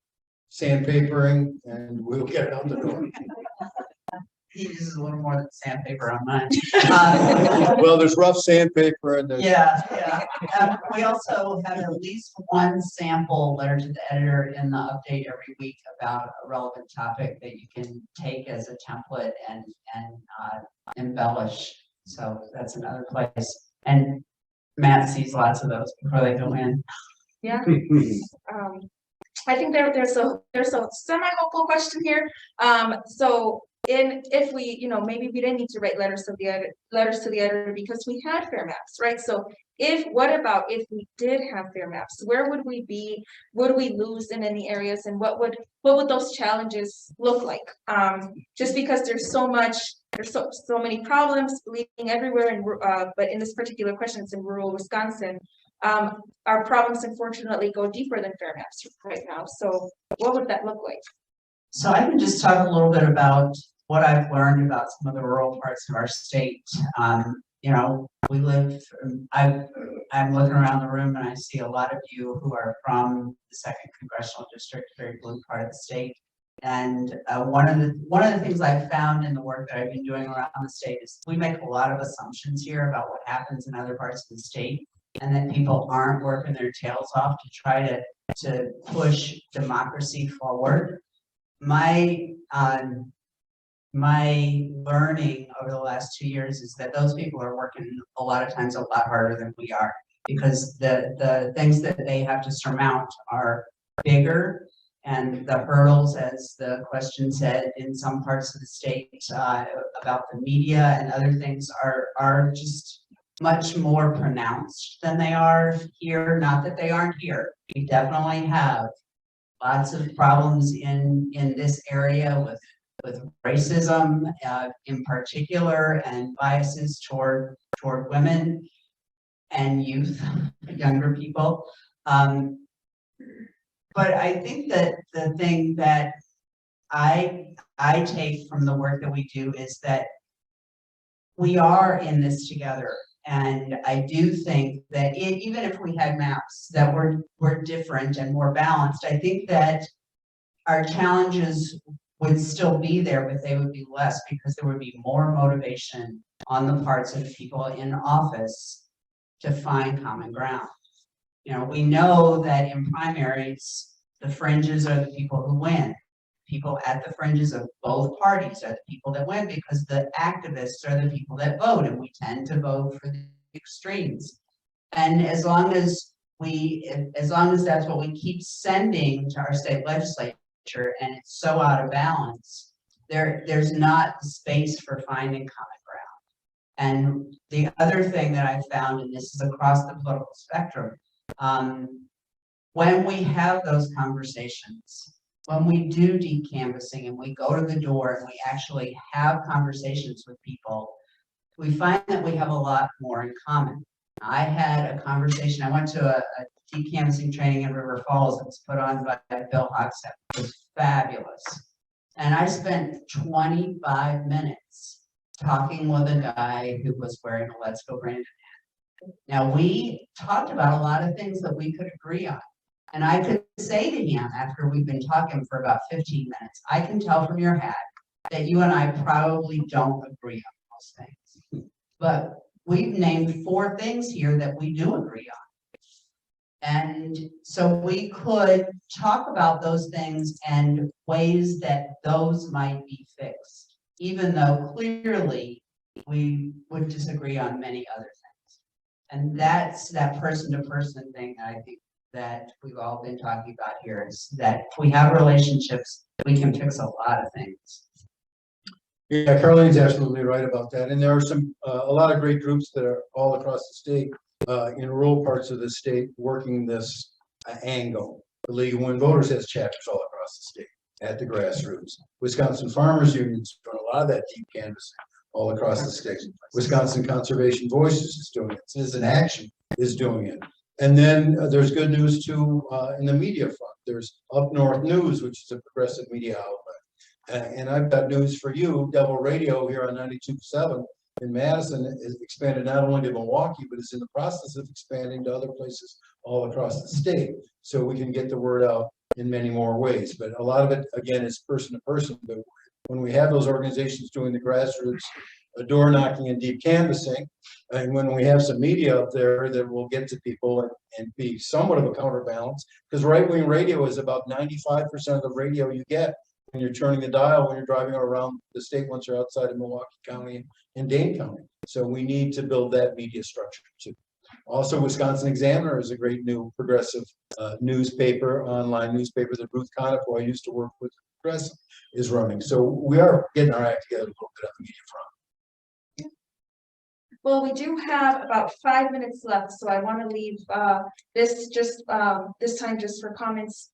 sandpapering and we'll get it out the door. He uses a little more than sandpaper on mine. Well, there's rough sandpaper and there's... Yeah. We also have at least one sample letter to the editor in the update every week about a relevant topic that you can take as a template and embellish. So that's another place. And Matt sees lots of those before they go in. Yeah. I think there's a semi-hopeful question here. So if we, maybe we didn't need to write letters to the editor because we had fair maps, right? So what about if we did have fair maps? Where would we be? Would we lose in any areas? And what would those challenges look like? Just because there's so many problems leading everywhere, but in this particular question, it's in rural Wisconsin. Our problems, unfortunately, go deeper than fair maps right now. So what would that look like? So I can just talk a little bit about what I've learned about some of the rural parts of our state. We live, I'm looking around the room and I see a lot of you who are from the 2nd Congressional District, very blue part of the state. And one of the things I've found in the work that I've been doing around the state is we make a lot of assumptions here about what happens in other parts of the state. and that people aren't working their tails off to try to push democracy forward. My learning over the last 2 years is that those people are working a lot of times a lot harder than we are, because the things that they have to surmount are bigger, and the hurdles, as the question said, in some parts of the state about the media and other things are just much more pronounced than they are here. Not that they aren't here. We definitely have lots of problems in this area with racism in particular, and biases toward women and youth, younger people. But I think that the thing that I take from the work that we do is that we are in this together. And I do think that even if we had maps that were different and more balanced, I think that our challenges would still be there, but they would be less, because there would be more motivation on the parts of the people in office to find common ground. You know, we know that in primaries, the fringes are the people who win. People at the fringes of both parties are the people that win, because the activists are the people that vote, and we tend to vote for the extremes. And as long as that's what we keep sending to our state legislature, and it's so out of balance, there's not the space for finding common ground. And the other thing that I found, and this is across the political spectrum, when we have those conversations, when we do deep canvassing and we go to the door and we actually have conversations with people, we find that we have a lot more in common. I had a conversation, I went to a deep canvassing training in River Falls that was put on by Bill Hogsett. It was fabulous. And I spent 25 minutes talking with a guy who was wearing a Let's Go Brandon hat. Now, we talked about a lot of things that we could agree on. And I could say to him, after we've been talking for about 15 minutes, I can tell from your hat that you and I probably don't agree on those things. But we've named 4 things here that we do agree on. And so we could talk about those things and ways that those might be fixed, even though clearly we would disagree on many other things. And that's that person-to-person thing that I think that we've all been talking about here, is that if we have relationships, we can fix a lot of things. Yeah, Carlene's absolutely right about that. And there are a lot of great groups that are all across the state, in rural parts of the state, working this angle. The League of Women Voters has chapters all across the state at the grassroots. Wisconsin Farmers Union's doing a lot of that deep canvassing all across the state. Wisconsin Conservation Voices is doing it. Citizen Action is doing it. And then there's good news too in the media front. There's Up North News, which is a progressive media outlet. And I've got news for you. Devil Radio here on 92.7 in Madison is expanded not only to Milwaukee, but is in the process of expanding to other places all across the state. So we can get the word out in many more ways. But a lot of it, again, is person to person. But when we have those organizations doing the grassroots door knocking and deep canvassing, and when we have some media up there that will get to people and be somewhat of a counterbalance, because right-wing radio is about 95% of the radio you get when you're turning the dial, when you're driving around the state, once you're outside of Milwaukee County and Dane County. So we need to build that media structure too. Also, Wisconsin Examiner is a great new progressive newspaper, online newspaper that Ruth Conniff, who I used to work with, Progressive, is running. So we are getting our act together a little bit on the media front. Well, we do have about 5 minutes left, so I want to leave this time just for comments,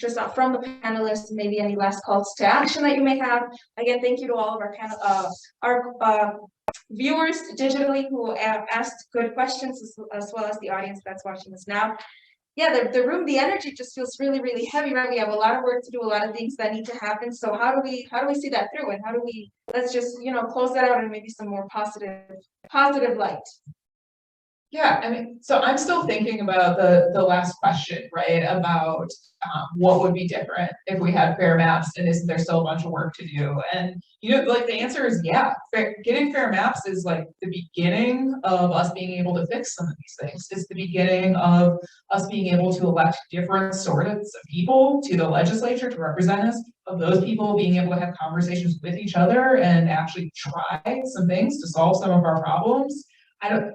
just from the panelists, maybe any last calls to action that you may have. Again, thank you to all of our viewers digitally who asked good questions, as well as the audience that's watching us now. Yeah, the room, the energy just feels really, really heavy, right? We have a lot of work to do, a lot of things that need to happen. So how do we see that through, and let's just, close that out and maybe some more positive light. Yeah, I mean, so I'm still thinking about the last question, right? About what would be different if we had fair maps, and isn't there still a bunch of work to do? And like the answer is yeah. Getting fair maps is like the beginning of us being able to fix some of these things. It's the beginning of us being able to elect different sorts of people to the legislature to represent us. Of those people being able to have conversations with each other and actually try some things to solve some of our problems.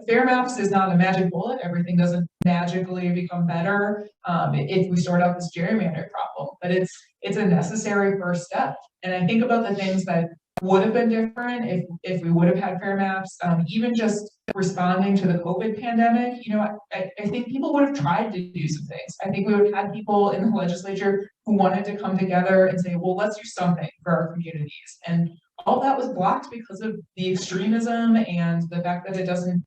Fair maps is not a magic bullet. Everything doesn't magically become better if we sort out this gerrymander problem, but it's a necessary first step. And I think about the things that would have been different if we would have had fair maps, even just responding to the COVID pandemic. I think people would have tried to do some things. I think we would have had people in the legislature who wanted to come together and say, well, let's do something for our communities. And all that was blocked because of the extremism and the fact that it doesn't,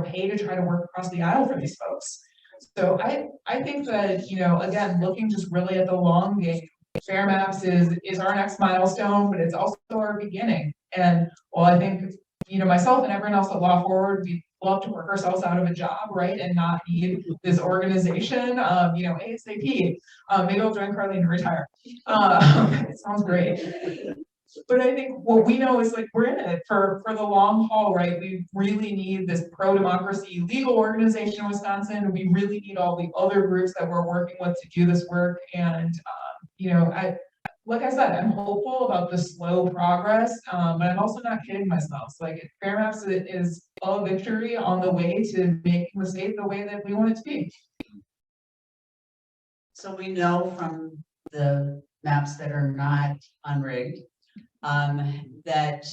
pay to try to work across the aisle for these folks. So I think that, again, looking just really at the long game, fair maps is our next milestone, but it's also our beginning. And well, I think, myself and everyone else at Law Forward, we love to work ourselves out of a job, right? And not need this organization, ASAP. Maybe I'll join Carlene and retire. It sounds great. But I think what we know is like we're in it for the long haul, right? We really need this pro-democracy legal organization in Wisconsin. We really need all the other groups that we're working with to do this work. And like I said, I'm hopeful about the slow progress, but I'm also not kidding myself. So, like fair maps is a victory on the way to making the state the way that we want it to be. So we know from the maps that are not unrigged, that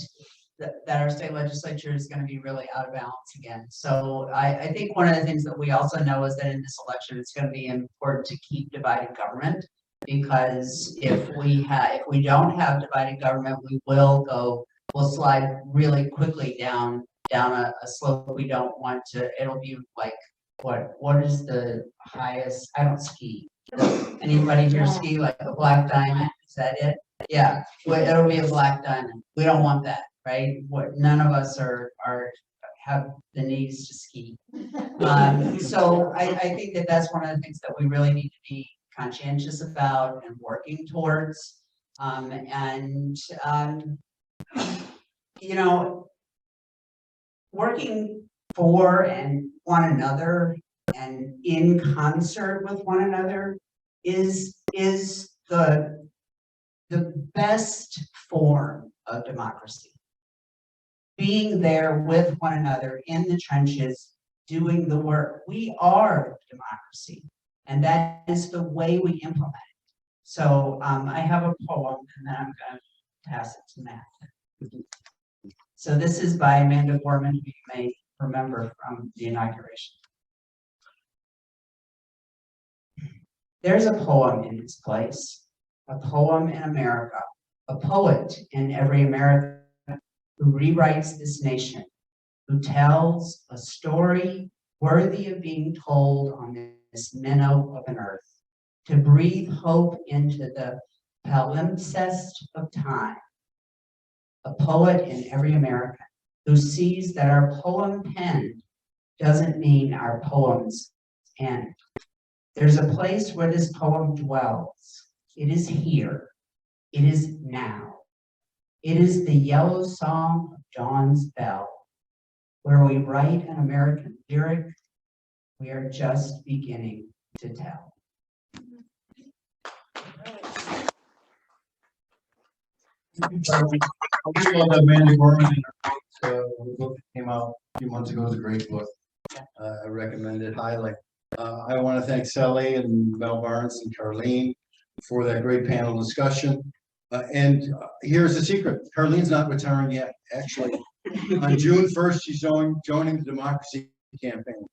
our state legislature is going to be really out of balance again. So I think one of the things that we also know is that in this election, it's going to be important to keep divided government, because if we don't have divided government, we'll slide really quickly down a slope we don't want to. It'll be like what is the highest? I don't ski. Anybody here ski like a black diamond? Is that it? Yeah, well, it'll be a black diamond. We don't want that, right? None of us have the knees to ski. So I think that that's one of the things that we really need to be conscientious about and working towards. Working for and one another and in concert with one another is the best form of democracy. Being there with one another in the trenches, doing the work. We are democracy, and that is the way we implement it. So I have a poem, and then I'm going to pass it to Matt. So this is by Amanda Gorman, who you may remember from the inauguration. There's a poem in its place, a poem in America, a poet in every American who rewrites this nation, who tells a story worthy of being told on this minnow of an earth, to breathe hope into the palimpsest of time. A poet in every American who sees that our poem penned doesn't mean our poems end. There's a place where this poem dwells. It is here. It is now. It is the yellow song of dawn's bell, where we write an American lyric we are just beginning to tell. I love Amanda Gorman. The book that came out a few months ago is a great book. I recommend it highly. I want to thank Sally and Mel Barnes and Carlene for that great panel discussion. And here's the secret. Carlene's not retiring yet. Actually, on June 1st, she's joining the Democracy Campaign.